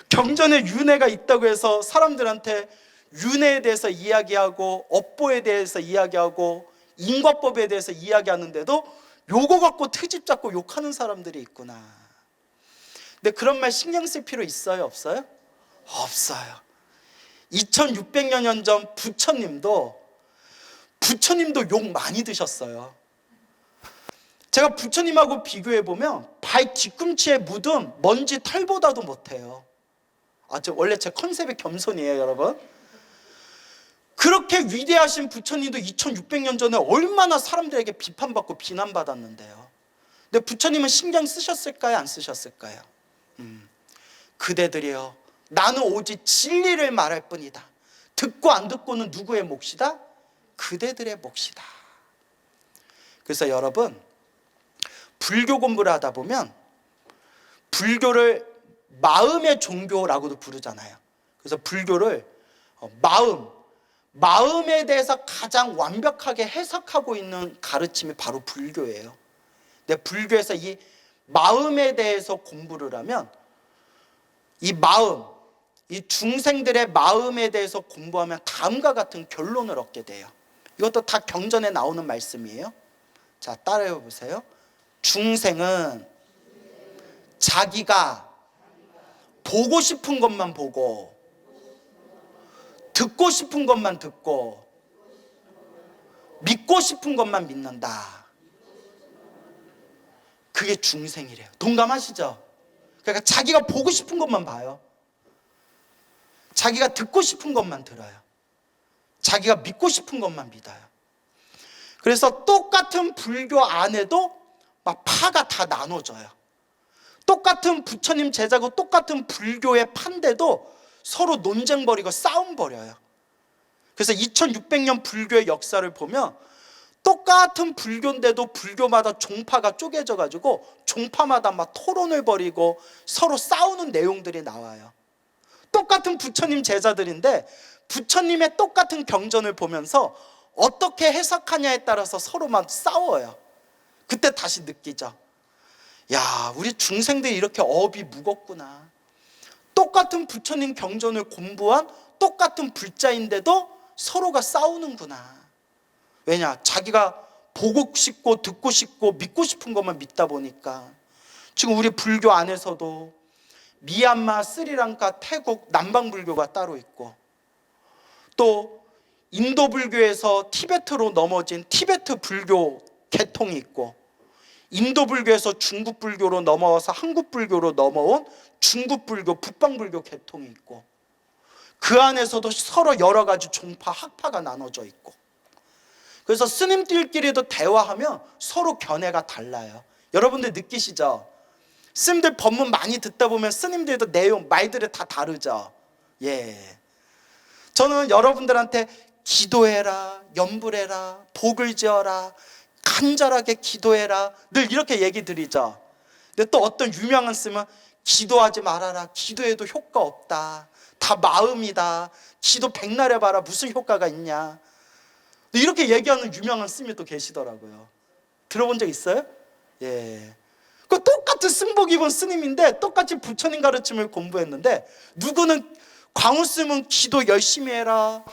경전에 윤회가 있다고 해서 사람들한테 윤회에 대해서 이야기하고, 업보에 대해서 이야기하고, 인과법에 대해서 이야기하는데도 요거 갖고 트집 잡고 욕하는 사람들이 있구나. 근데 그런 말 신경 쓸 필요 있어요, 없어요? 없어요. 2600여 년 전 부처님도 욕 많이 드셨어요. 제가 부처님하고 비교해보면 발 뒤꿈치에 묻은 먼지 털보다도 못해요. 원래 제 컨셉이 겸손이에요, 여러분. 그렇게 위대하신 부처님도 2600년 전에 얼마나 사람들에게 비판받고 비난받았는데요. 근데 부처님은 신경 쓰셨을까요, 안 쓰셨을까요? 그대들이여, 나는 오직 진리를 말할 뿐이다. 듣고 안 듣고는 누구의 몫이다? 그대들의 몫이다. 그래서 여러분, 불교 공부를 하다 보면 불교를 마음의 종교라고도 부르잖아요. 그래서 불교를 마음에 대해서 가장 완벽하게 해석하고 있는 가르침이 바로 불교예요. 근데 불교에서 이 마음에 대해서 공부를 하면, 이 중생들의 마음에 대해서 공부하면 다음과 같은 결론을 얻게 돼요. 이것도 다 경전에 나오는 말씀이에요. 자, 따라해 보세요. 중생은 자기가 보고 싶은 것만 보고, 듣고 싶은 것만 듣고, 믿고 싶은 것만 믿는다. 그게 중생이래요. 동감하시죠? 그러니까 자기가 보고 싶은 것만 봐요. 자기가 듣고 싶은 것만 들어요. 자기가 믿고 싶은 것만 믿어요. 그래서 똑같은 불교 안에도 막 파가 다 나눠져요. 똑같은 부처님 제자고 똑같은 불교의 판데도 서로 논쟁 벌이고 싸움 벌여요. 그래서 2600년 불교의 역사를 보면 똑같은 불교인데도 불교마다 종파가 쪼개져 가지고 종파마다 막 토론을 벌이고 서로 싸우는 내용들이 나와요. 똑같은 부처님 제자들인데 부처님의 똑같은 경전을 보면서 어떻게 해석하냐에 따라서 서로 막 싸워요. 그때 다시 느끼죠. 야, 우리 중생들이 이렇게 업이 무겁구나. 똑같은 부처님 경전을 공부한 똑같은 불자인데도 서로가 싸우는구나. 왜냐? 자기가 보고 싶고 듣고 싶고 믿고 싶은 것만 믿다 보니까. 지금 우리 불교 안에서도 미얀마, 스리랑카, 태국, 남방불교가 따로 있고, 또 인도 불교에서 티베트로 넘어진 티베트 불교 계통이 있고, 인도 불교에서 중국 불교로 넘어와서 한국 불교로 넘어온 중국 불교, 북방 불교 계통이 있고, 그 안에서도 서로 여러 가지 종파, 학파가 나눠져 있고, 그래서 스님들끼리도 대화하면 서로 견해가 달라요. 여러분들 느끼시죠? 스님들 법문 많이 듣다 보면 스님들도 내용, 말들이 다 다르죠. 예. 저는 여러분들한테 기도해라, 염불해라, 복을 지어라, 간절하게 기도해라, 늘 이렇게 얘기 드리죠. 근데 또 어떤 유명한 스님은 기도하지 말아라, 기도해도 효과 없다, 다 마음이다. 기도 백날 해봐라. 무슨 효과가 있냐. 이렇게 얘기하는 유명한 스님이 또 계시더라고요. 들어본 적 있어요? 예. 그 똑같은 승복 입은 스님인데 똑같이 부처님 가르침을 공부했는데, 누구는 광우스님은 기도 열심히 해라.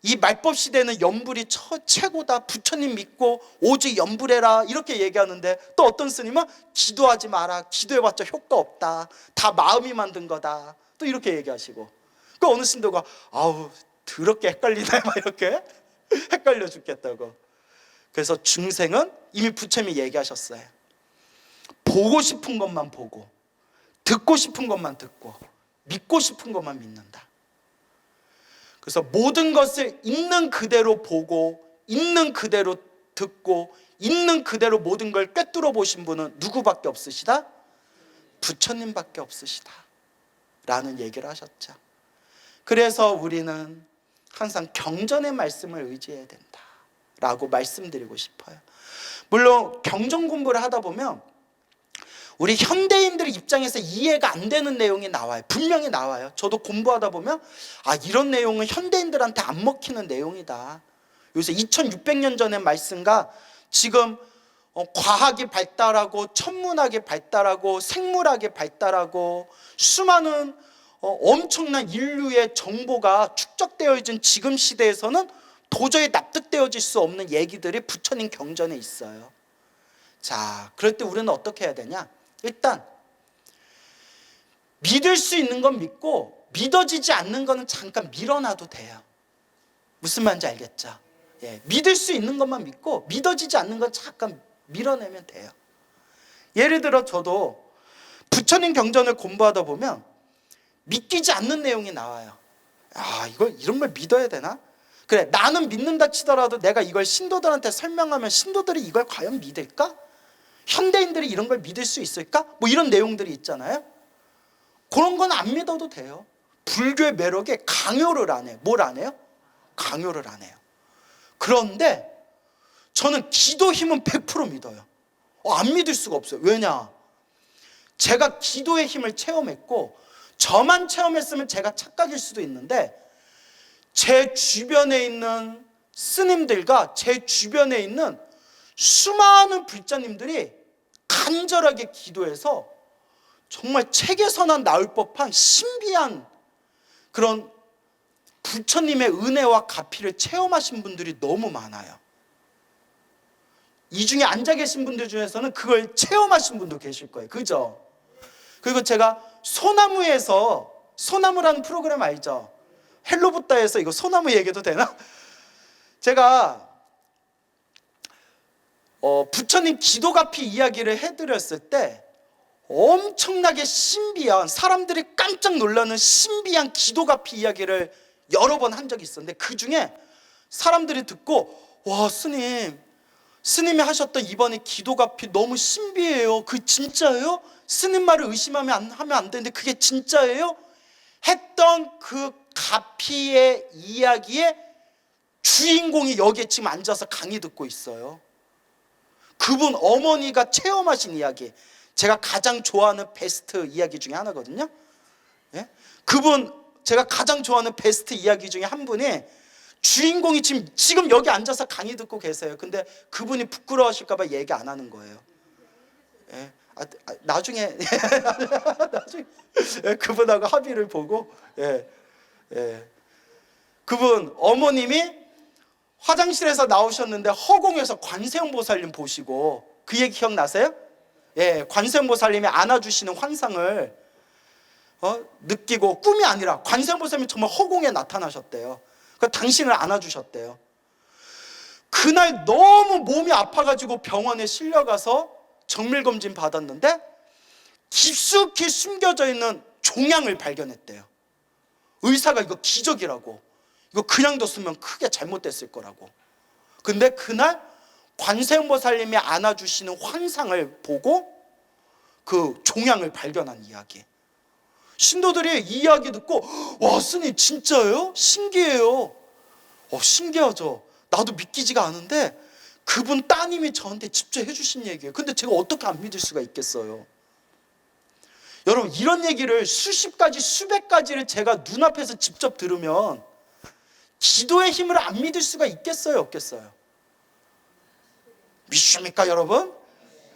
이 말법 시대는 염불이 최고다. 부처님 믿고 오직 염불해라. 이렇게 얘기하는데, 또 어떤 스님은 기도하지 마라. 기도해봤자 효과 없다. 다 마음이 만든 거다. 또 이렇게 얘기하시고, 그 어느 스님도가 아우 더럽게 헷갈리네 막 이렇게 헷갈려 죽겠다고. 그래서 중생은 이미 부처님이 얘기하셨어요. 보고 싶은 것만 보고, 듣고 싶은 것만 듣고, 믿고 싶은 것만 믿는다. 그래서 모든 것을 있는 그대로 보고, 있는 그대로 듣고, 있는 그대로 모든 걸 꿰뚫어 보신 분은 누구밖에 없으시다? 부처님밖에 없으시다 라는 얘기를 하셨죠. 그래서 우리는 항상 경전의 말씀을 의지해야 된다 라고 말씀드리고 싶어요. 물론 경전 공부를 하다 보면 우리 현대인들의 입장에서 이해가 안 되는 내용이 나와요. 분명히 나와요. 저도 공부하다 보면 이런 내용은 현대인들한테 안 먹히는 내용이다. 요새 2600년 전의 말씀과 지금 과학이 발달하고 천문학이 발달하고 생물학이 발달하고 수많은 엄청난 인류의 정보가 축적되어진 지금 시대에서는 도저히 납득되어질 수 없는 얘기들이 부처님 경전에 있어요. 자, 그럴 때 우리는 어떻게 해야 되냐? 일단 믿을 수 있는 건 믿고, 믿어지지 않는 거는 잠깐 밀어놔도 돼요. 무슨 말인지 알겠죠? 예, 믿을 수 있는 것만 믿고 믿어지지 않는 건 잠깐 밀어내면 돼요. 예를 들어 저도 부처님 경전을 공부하다 보면 믿기지 않는 내용이 나와요. 이런 걸 믿어야 되나? 그래, 나는 믿는다 치더라도 내가 이걸 신도들한테 설명하면 신도들이 이걸 과연 믿을까? 현대인들이 이런 걸 믿을 수 있을까? 뭐 이런 내용들이 있잖아요. 그런 건 안 믿어도 돼요. 불교의 매력에 강요를 안 해요. 뭘 안 해요? 강요를 안 해요. 그런데 저는 기도 힘은 100% 믿어요. 안 믿을 수가 없어요. 왜냐? 제가 기도의 힘을 체험했고, 저만 체험했으면 제가 착각일 수도 있는데, 제 주변에 있는 스님들과 제 주변에 있는 수많은 불자님들이 간절하게 기도해서 정말 책에서나 나올 법한 신비한 그런 부처님의 은혜와 가피를 체험하신 분들이 너무 많아요. 이 중에 앉아 계신 분들 중에서는 그걸 체험하신 분도 계실 거예요. 그죠? 그리고 제가 소나무에서, 소나무라는 프로그램 알죠? 헬로부다에서, 이거 소나무 얘기도 되나? 제가 부처님 기도가피 이야기를 해드렸을 때 엄청나게 신비한, 사람들이 깜짝 놀라는 신비한 기도가피 이야기를 여러 번 한 적이 있었는데, 그 중에 사람들이 듣고 와, 스님이 하셨던 이번에 기도가피 너무 신비해요. 그 진짜예요? 스님 말을 의심하면 안 되는데 그게 진짜예요? 했던 그 가피의 이야기의 주인공이 여기에 지금 앉아서 강의 듣고 있어요. 그분 어머니가 체험하신 이야기, 제가 가장 좋아하는 베스트 이야기 중에 하나거든요. 예? 그분 제가 가장 좋아하는 베스트 이야기 중에 한 분이, 주인공이 지금 여기 앉아서 강의 듣고 계세요. 근데 그분이 부끄러워하실까 봐 얘기 안 하는 거예요. 예? 나중에 그분하고 합의를 보고, 그분 어머님이 화장실에서 나오셨는데 허공에서 관세음보살님 보시고, 그 얘기 기억나세요? 예, 관세음보살님이 안아주시는 환상을 느끼고, 꿈이 아니라 관세음보살님이 정말 허공에 나타나셨대요. 당신을 안아주셨대요. 그날 너무 몸이 아파가지고 병원에 실려가서 정밀검진 받았는데 깊숙이 숨겨져 있는 종양을 발견했대요. 의사가 이거 기적이라고, 이거 그냥 뒀으면 크게 잘못됐을 거라고. 근데 그날 관세음보살님이 안아주시는 환상을 보고 그 종양을 발견한 이야기. 신도들이 이 이야기 듣고 와, 스님 진짜예요? 신기해요. 신기하죠. 나도 믿기지가 않은데 그분 따님이 저한테 직접 해주신 얘기예요. 근데 제가 어떻게 안 믿을 수가 있겠어요? 여러분, 이런 얘기를 수십 가지 수백 가지를 제가 눈앞에서 직접 들으면 기도의 힘을 안 믿을 수가 있겠어요, 없겠어요? 믿습니까, 여러분?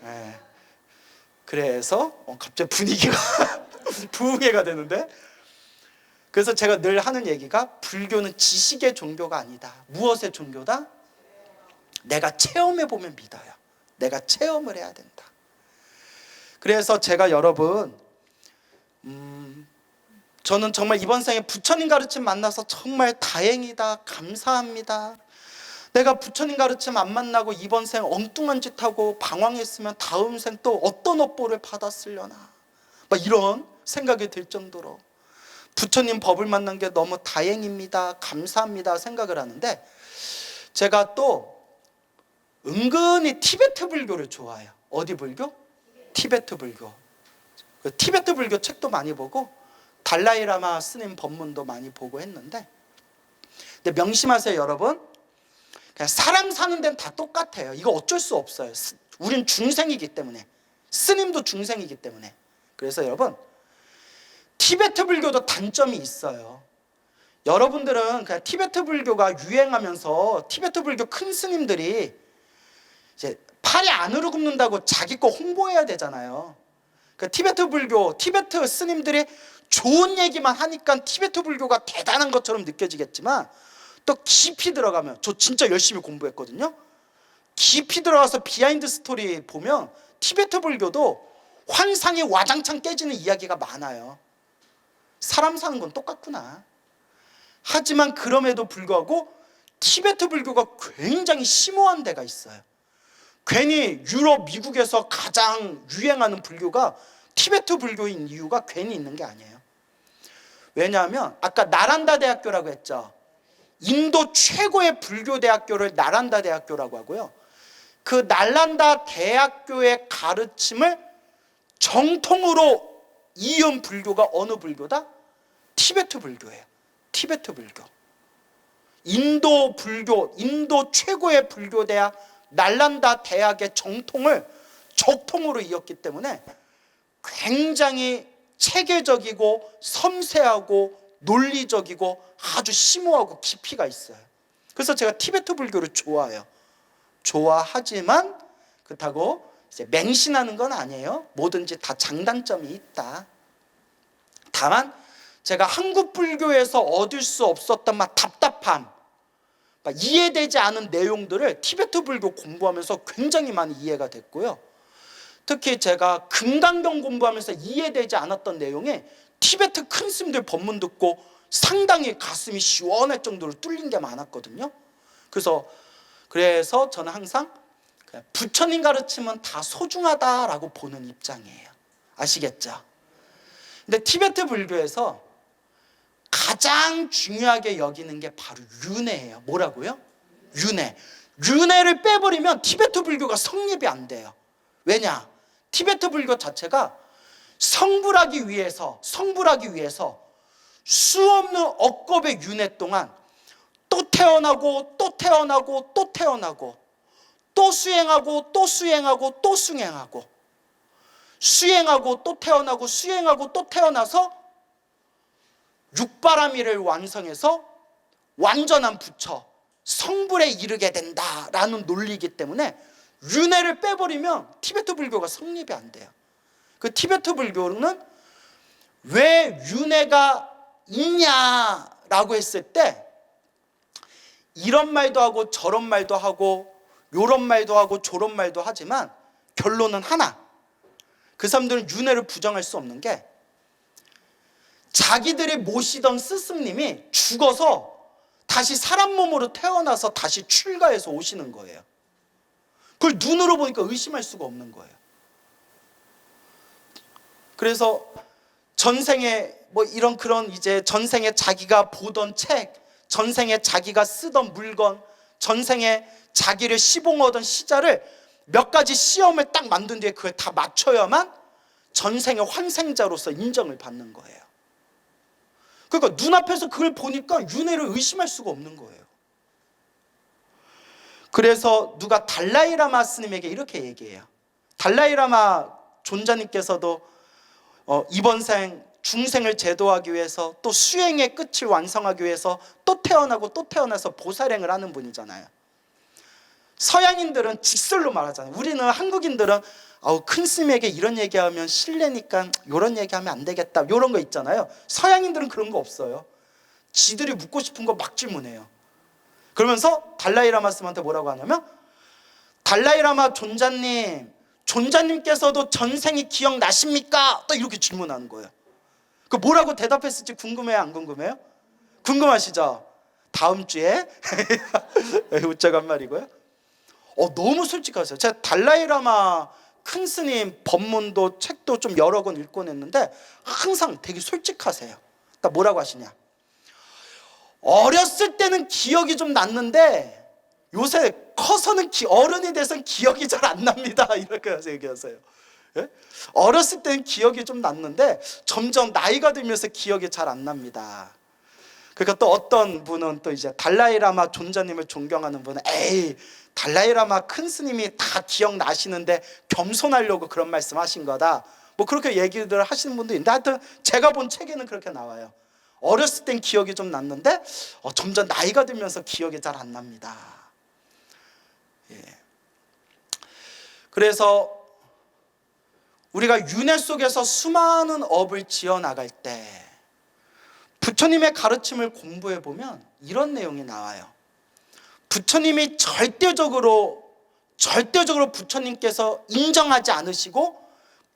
네. 그래서 갑자기 분위기가 부흥회가 되는데, 그래서 제가 늘 하는 얘기가, 불교는 지식의 종교가 아니다. 무엇의 종교다? 내가 체험해보면 믿어요. 내가 체험을 해야 된다. 그래서 제가 여러분, 저는 정말 이번 생에 부처님 가르침 만나서 정말 다행이다, 감사합니다. 내가 부처님 가르침 안 만나고 이번 생 엉뚱한 짓 하고 방황했으면 다음 생 또 어떤 업보를 받았으려나, 막 이런 생각이 들 정도로 부처님 법을 만난 게 너무 다행입니다, 감사합니다 생각을 하는데, 제가 또 은근히 티베트 불교를 좋아해요. 어디 불교? 티베트 불교. 그 티베트 불교 책도 많이 보고 달라이라마 스님 법문도 많이 보고 했는데, 근데 명심하세요, 여러분. 그냥 사람 사는 데는 다 똑같아요. 이거 어쩔 수 없어요. 우린 중생이기 때문에, 스님도 중생이기 때문에. 그래서 여러분, 티베트 불교도 단점이 있어요. 여러분들은 그냥 티베트 불교가 유행하면서 티베트 불교 큰 스님들이 이제 팔이 안으로 굽는다고 자기 거 홍보해야 되잖아요. 그 티베트 불교, 티베트 스님들이 좋은 얘기만 하니까 티베트 불교가 대단한 것처럼 느껴지겠지만, 또 깊이 들어가면, 저 진짜 열심히 공부했거든요. 깊이 들어가서 비하인드 스토리 보면 티베트 불교도 환상이 와장창 깨지는 이야기가 많아요. 사람 사는 건 똑같구나. 하지만 그럼에도 불구하고 티베트 불교가 굉장히 심오한 데가 있어요. 괜히 유럽, 미국에서 가장 유행하는 불교가 티베트 불교인 이유가 괜히 있는 게 아니에요. 왜냐하면 아까 나란다 대학교라고 했죠. 인도 최고의 불교 대학교를 나란다 대학교라고 하고요. 그 나란다 대학교의 가르침을 정통으로 이은 불교가 어느 불교다? 티베트 불교예요. 티베트 불교. 인도 불교, 인도 최고의 불교 대학 나란다 대학의 정통을 적통으로 이었기 때문에 굉장히 체계적이고 섬세하고 논리적이고 아주 심오하고 깊이가 있어요. 그래서 제가 티베트 불교를 좋아해요. 좋아하지만 그렇다고 이제 맹신하는 건 아니에요. 뭐든지 다 장단점이 있다. 다만 제가 한국 불교에서 얻을 수 없었던 막 답답함, 막 이해되지 않은 내용들을 티베트 불교 공부하면서 굉장히 많이 이해가 됐고요. 특히 제가 금강경 공부하면서 이해되지 않았던 내용에 티베트 큰 스님들 법문 듣고 상당히 가슴이 시원할 정도로 뚫린 게 많았거든요. 그래서 저는 항상 부처님 가르침은 다 소중하다라고 보는 입장이에요. 아시겠죠? 근데 티베트 불교에서 가장 중요하게 여기는 게 바로 윤회예요. 뭐라고요? 윤회. 윤회를 빼버리면 티베트 불교가 성립이 안 돼요. 왜냐? 티베트 불교 자체가 성불하기 위해서 수없는 억겁의 윤회 동안 또 태어나고 또 태어나고 또 태어나고 또 수행하고 또 수행하고 또 수행하고 수행하고 또 태어나고 수행하고 또 태어나서 육바라밀을 완성해서 완전한 부처 성불에 이르게 된다라는 논리이기 때문에 윤회를 빼버리면 티베트 불교가 성립이 안 돼요. 그 티베트 불교는 왜 윤회가 있냐라고 했을 때 이런 말도 하고 저런 말도 하고 요런 말도 하고 저런 말도 하지만 결론은 하나. 그 사람들은 윤회를 부정할 수 없는 게 자기들이 모시던 스승님이 죽어서 다시 사람 몸으로 태어나서 다시 출가해서 오시는 거예요. 그걸 눈으로 보니까 의심할 수가 없는 거예요. 그래서 전생에 그런 전생에 자기가 보던 책, 전생에 자기가 쓰던 물건, 전생에 자기를 시봉하던 시자를 몇 가지 시험을 딱 만든 뒤에 그걸 다 맞춰야만 전생의 환생자로서 인정을 받는 거예요. 그러니까 눈앞에서 그걸 보니까 윤회를 의심할 수가 없는 거예요. 그래서 누가 달라이라마 스님에게 이렇게 얘기해요. 달라이라마 존자님께서도 이번 생 중생을 제도하기 위해서 또 수행의 끝을 완성하기 위해서 또 태어나고 또 태어나서 보살행을 하는 분이잖아요. 서양인들은 직설로 말하잖아요. 우리는 한국인들은 큰 스님에게 이런 얘기하면 실례니까 이런 얘기하면 안 되겠다, 이런 거 있잖아요. 서양인들은 그런 거 없어요. 지들이 묻고 싶은 거 막 질문해요. 그러면서 달라이라마 스님한테 뭐라고 하냐면, 달라이라마 존자님께서도 전생이 기억나십니까? 또 이렇게 질문하는 거예요. 그 뭐라고 대답했을지 궁금해요, 안 궁금해요? 궁금하시죠? 다음 주에 웃자간 말이고요. 너무 솔직하세요. 제가 달라이라마 큰 스님 법문도 책도 좀 여러 권 읽곤 했는데 항상 되게 솔직하세요. 그러니까 뭐라고 하시냐, 어렸을 때는 기억이 좀 났는데 요새 커서는 어른이 돼서는 기억이 잘 안 납니다, 이렇게 얘기하세요. 예? 어렸을 때는 기억이 좀 났는데 점점 나이가 들면서 기억이 잘 안 납니다. 그러니까 또 어떤 분은 또 이제 달라이라마 존자님을 존경하는 분은, 에이, 달라이라마 큰 스님이 다 기억나시는데 겸손하려고 그런 말씀 하신 거다, 뭐 그렇게 얘기를 하시는 분도 있는데, 하여튼 제가 본 책에는 그렇게 나와요. 어렸을 땐 기억이 좀 났는데 점점 나이가 들면서 기억이 잘 안 납니다. 예. 그래서 우리가 윤회 속에서 수많은 업을 지어 나갈 때 부처님의 가르침을 공부해 보면 이런 내용이 나와요. 부처님이 절대적으로 부처님께서 인정하지 않으시고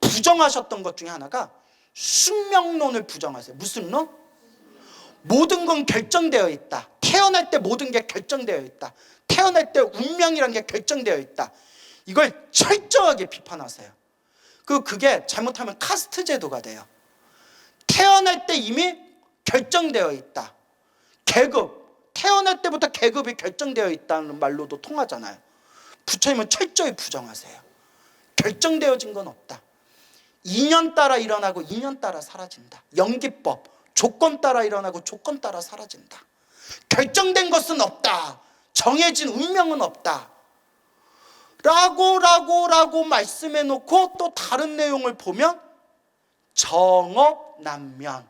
부정하셨던 것 중에 하나가 숙명론을 부정하세요. 무슨 론? 모든 건 결정되어 있다. 태어날 때 모든 게 결정되어 있다. 태어날 때 운명이란 게 결정되어 있다. 이걸 철저하게 비판하세요. 그게 잘못하면 카스트 제도가 돼요. 태어날 때 이미 결정되어 있다. 계급, 태어날 때부터 계급이 결정되어 있다는 말로도 통하잖아요. 부처님은 철저히 부정하세요. 결정되어진 건 없다. 인연 따라 일어나고 인연 따라 사라진다. 연기법, 조건 따라 일어나고 조건 따라 사라진다. 결정된 것은 없다. 정해진 운명은 없다. 라고 말씀해 놓고 또 다른 내용을 보면 정업난면,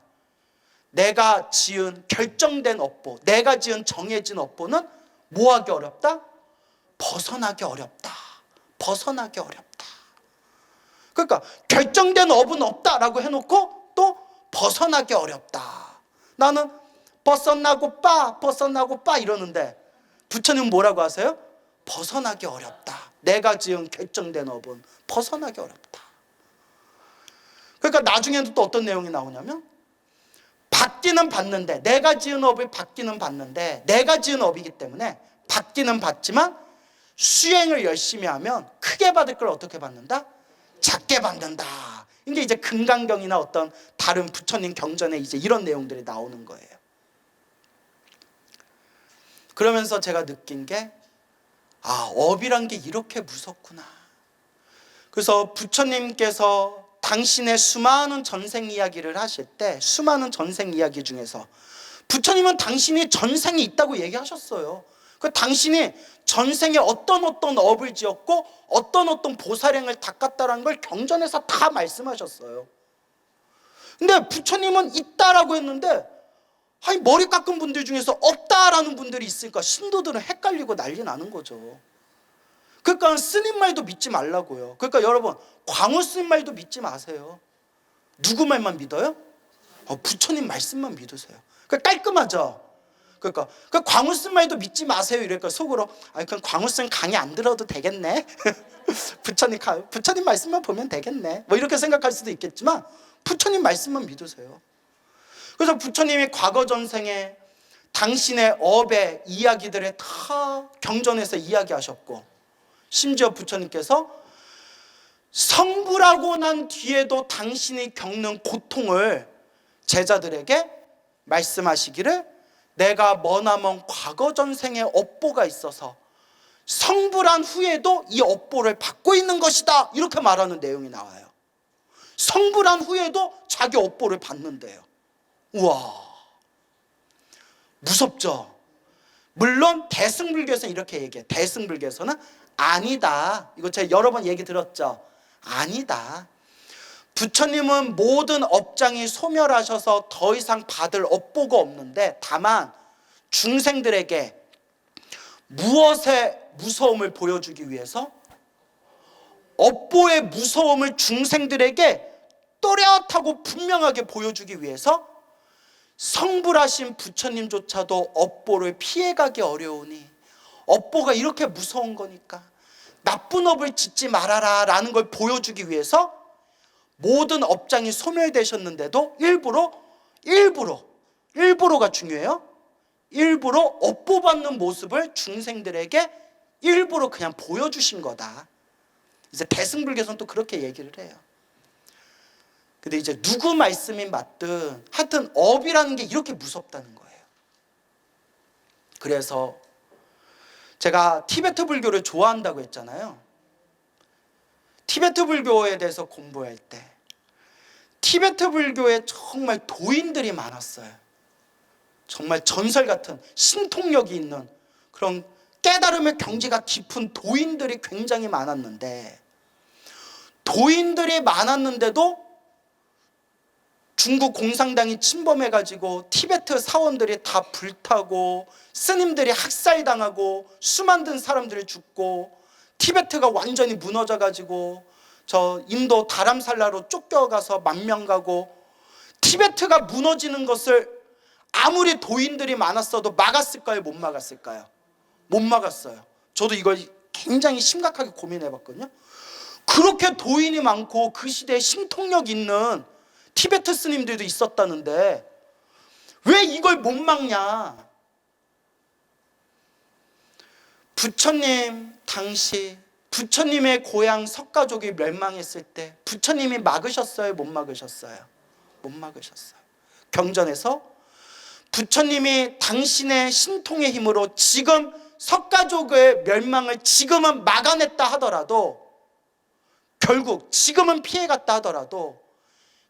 내가 지은 결정된 업보, 내가 지은 정해진 업보는 뭐하기 어렵다? 벗어나기 어렵다. 벗어나기 어렵다. 그러니까 결정된 업은 없다라고 해놓고 또 벗어나기 어렵다. 나는 벗어나고 빠 이러는데 부처님 뭐라고 하세요? 벗어나기 어렵다. 내가 지은 결정된 업은 벗어나기 어렵다. 그러니까 나중에는 또 어떤 내용이 나오냐면, 받기는 받는데, 내가 지은 업을 받기는 받는데, 내가 지은 업이기 때문에 받기는 받지만 수행을 열심히 하면 크게 받을 걸 어떻게 받는다? 작게 받는다. 이게 이제 금강경이나 어떤 다른 부처님 경전에 이제 이런 내용들이 나오는 거예요. 그러면서 제가 느낀 게, 업이란 게 이렇게 무섭구나. 그래서 부처님께서 당신의 수많은 전생 이야기를 하실 때, 수많은 전생 이야기 중에서 부처님은 당신이 전생이 있다고 얘기하셨어요. 그 당신이 전생에 어떤 업을 지었고 어떤 보살행을 닦았다라는 걸 경전에서 다 말씀하셨어요. 근데 부처님은 있다라고 했는데, 머리 깎은 분들 중에서 없다라는 분들이 있으니까 신도들은 헷갈리고 난리 나는 거죠. 그러니까 스님 말도 믿지 말라고요. 그러니까 여러분, 광우 스님 말도 믿지 마세요. 누구 말만 믿어요? 부처님 말씀만 믿으세요. 그러니까 깔끔하죠. 그러니까 광우 스님 말도 믿지 마세요. 이러니까 속으로, 그럼 광우 스님 강의 안 들어도 되겠네. 부처님 말씀만 보면 되겠네. 뭐 이렇게 생각할 수도 있겠지만 부처님 말씀만 믿으세요. 그래서 부처님이 과거 전생에 당신의 업의 이야기들을 다 경전에서 이야기하셨고, 심지어 부처님께서 성불하고 난 뒤에도 당신이 겪는 고통을 제자들에게 말씀하시기를, 내가 머나먼 과거 전생의 업보가 있어서 성불한 후에도 이 업보를 받고 있는 것이다, 이렇게 말하는 내용이 나와요. 성불한 후에도 자기 업보를 받는데요. 우와, 무섭죠. 물론 대승불교에서는 이렇게 얘기해요. 대승불교에서는 아니다. 이거 제가 여러 번 얘기 들었죠. 아니다. 부처님은 모든 업장이 소멸하셔서 더 이상 받을 업보가 없는데, 다만 중생들에게 무엇의 무서움을 보여주기 위해서, 업보의 무서움을 중생들에게 또렷하고 분명하게 보여주기 위해서 성불하신 부처님조차도 업보를 피해가기 어려우니, 업보가 이렇게 무서운 거니까 나쁜 업을 짓지 말아라 라는 걸 보여주기 위해서 모든 업장이 소멸되셨는데도 일부러가 중요해요. 일부러 업보 받는 모습을 중생들에게 일부러 그냥 보여주신 거다. 이제 대승불교에서는 또 그렇게 얘기를 해요. 근데 이제 누구 말씀이 맞든 하여튼 업이라는 게 이렇게 무섭다는 거예요. 그래서 제가 티베트 불교를 좋아한다고 했잖아요. 티베트 불교에 대해서 공부할 때 티베트 불교에 정말 도인들이 많았어요. 정말 전설 같은 신통력이 있는 그런 깨달음의 경지가 깊은 도인들이 굉장히 많았는데, 도인들이 많았는데도 중국 공산당이 침범해가지고 티베트 사원들이 다 불타고 스님들이 학살당하고 수많은 사람들이 죽고 티베트가 완전히 무너져가지고 저 인도 다람살라로 쫓겨가서 만명 가고, 티베트가 무너지는 것을 아무리 도인들이 많았어도 막았을까요? 못 막았을까요? 못 막았어요. 저도 이걸 굉장히 심각하게 고민해봤거든요. 그렇게 도인이 많고 그 시대에 신통력 있는 티베트 스님들도 있었다는데 왜 이걸 못 막냐? 부처님 당시 부처님의 고향 석가족이 멸망했을 때 부처님이 막으셨어요? 못 막으셨어요? 못 막으셨어요. 경전에서 부처님이 당신의 신통의 힘으로 지금 석가족의 멸망을 지금은 막아냈다 하더라도, 결국 지금은 피해갔다 하더라도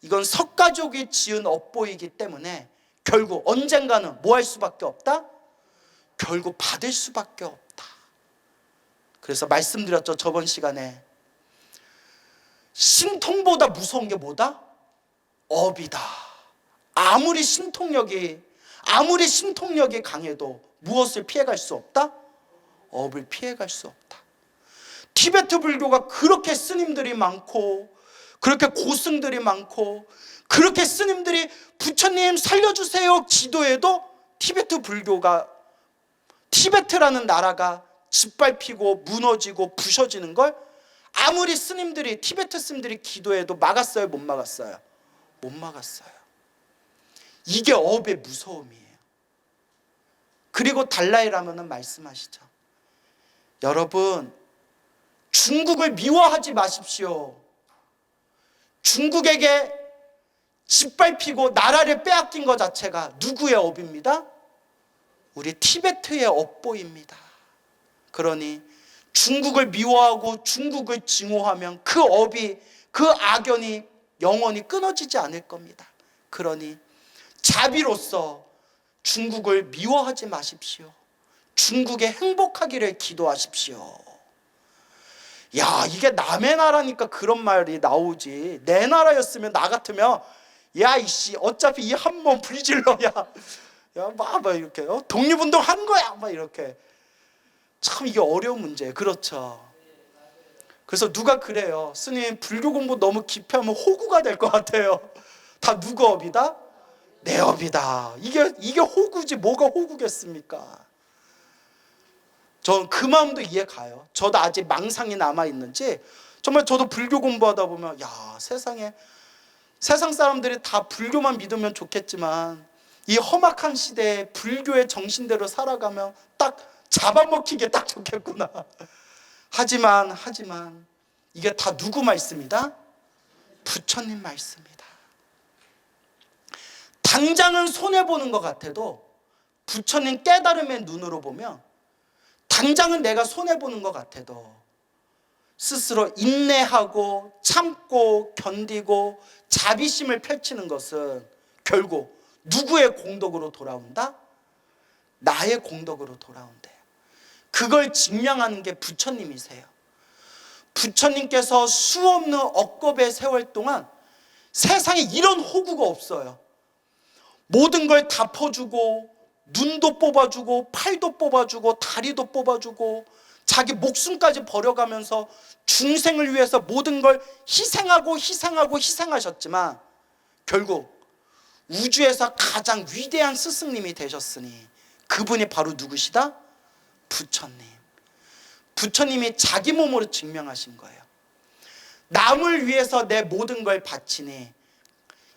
이건 석가족이 지은 업보이기 때문에 결국 언젠가는 뭐 할 수밖에 없다? 결국 받을 수밖에 없다. 그래서 말씀드렸죠, 저번 시간에. 신통보다 무서운 게 뭐다? 업이다. 아무리 신통력이 강해도 무엇을 피해갈 수 없다? 업을 피해갈 수 없다. 티베트 불교가 그렇게 스님들이 많고 그렇게 고승들이 많고 그렇게 스님들이 부처님 살려주세요 기도해도 티베트 불교가, 티베트라는 나라가 짓밟히고 무너지고 부셔지는 걸 아무리 스님들이, 티베트 스님들이 기도해도 막았어요? 못 막았어요? 못 막았어요. 이게 업의 무서움이에요. 그리고 달라이라마는 말씀하시죠. 여러분, 중국을 미워하지 마십시오. 중국에게 짓밟히고 나라를 빼앗긴 것 자체가 누구의 업입니다? 우리 티베트의 업보입니다. 그러니 중국을 미워하고 중국을 증오하면 그 업이, 그 악연이 영원히 끊어지지 않을 겁니다. 그러니 자비로서 중국을 미워하지 마십시오. 중국에 행복하기를 기도하십시오. 야, 이게 남의 나라니까 그런 말이 나오지, 내 나라였으면, 나 같으면 야 이씨 어차피 이 한 몸 불질러야 막 이렇게 독립운동 한 거야 막 이렇게. 참 이게 어려운 문제예요. 그렇죠. 그래서 누가 그래요. 스님 불교 공부 너무 깊이 하면 호구가 될 것 같아요. 다 누구 업이다? 내 업이다. 이게 호구지 뭐가 호구겠습니까? 저는 그 마음도 이해 가요. 저도 아직 망상이 남아있는지 정말 저도 불교 공부하다 보면 야, 세상 사람들이 다 불교만 믿으면 좋겠지만 이 험악한 시대에 불교의 정신대로 살아가면 딱 잡아먹히게 딱 좋겠구나. 하지만 이게 다 누구 말씀이다? 부처님 말씀이다. 당장은 손해보는 것 같아도 부처님 깨달음의 눈으로 보면 당장은 내가 손해보는 것 같아도 스스로 인내하고 참고 견디고 자비심을 펼치는 것은 결국 누구의 공덕으로 돌아온다? 나의 공덕으로 돌아온대요. 그걸 증명하는 게 부처님이세요. 부처님께서 수없는 억겁의 세월 동안 세상에 이런 호구가 없어요. 모든 걸 다 퍼주고 눈도 뽑아주고 팔도 뽑아주고 다리도 뽑아주고 자기 목숨까지 버려가면서 중생을 위해서 모든 걸 희생하셨지만 결국 우주에서 가장 위대한 스승님이 되셨으니 그분이 바로 누구시다? 부처님. 부처님이 자기 몸으로 증명하신 거예요. 남을 위해서 내 모든 걸 바치니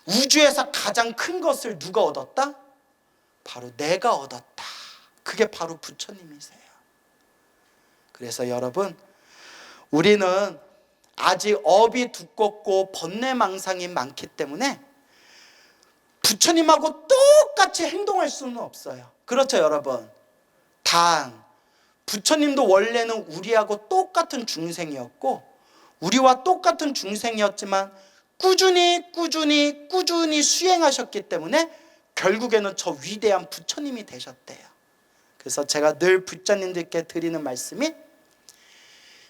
우주에서 가장 큰 것을 누가 얻었다? 바로 내가 얻었다. 그게 바로 부처님이세요. 그래서 여러분, 우리는 아직 업이 두껍고 번뇌망상이 많기 때문에 부처님하고 똑같이 행동할 수는 없어요. 그렇죠, 여러분? 단 부처님도 원래는 우리하고 똑같은 중생이었고 우리와 똑같은 중생이었지만 꾸준히 수행하셨기 때문에 결국에는 저 위대한 부처님이 되셨대요. 그래서 제가 늘 부처님들께 드리는 말씀이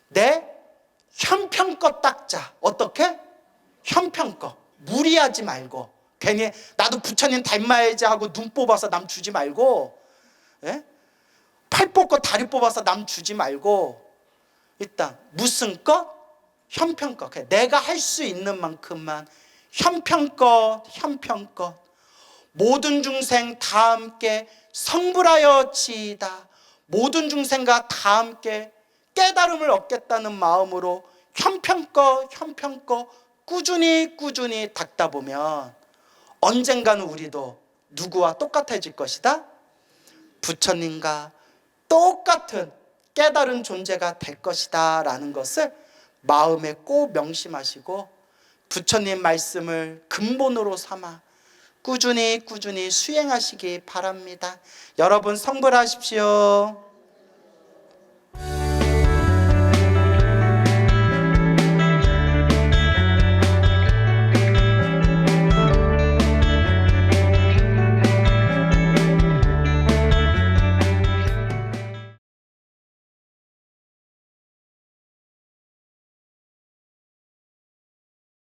내 형편껏 닦자. 어떻게? 형편껏. 무리하지 말고 괜히 나도 부처님 닮아야지 하고 눈 뽑아서 남 주지 말고, 예? 팔 뽑고 다리 뽑아서 남 주지 말고 일단 무슨 것? 형편껏. 내가 할 수 있는 만큼만 형편껏 모든 중생 다 함께 성불하여 지이다. 모든 중생과 다 함께 깨달음을 얻겠다는 마음으로 형편껏 꾸준히 닦다 보면 언젠가는 우리도 누구와 똑같아질 것이다? 부처님과 똑같은 깨달은 존재가 될 것이다 라는 것을 마음에 꼭 명심하시고 부처님 말씀을 근본으로 삼아 꾸준히 수행하시기 바랍니다. 여러분 성불하십시오.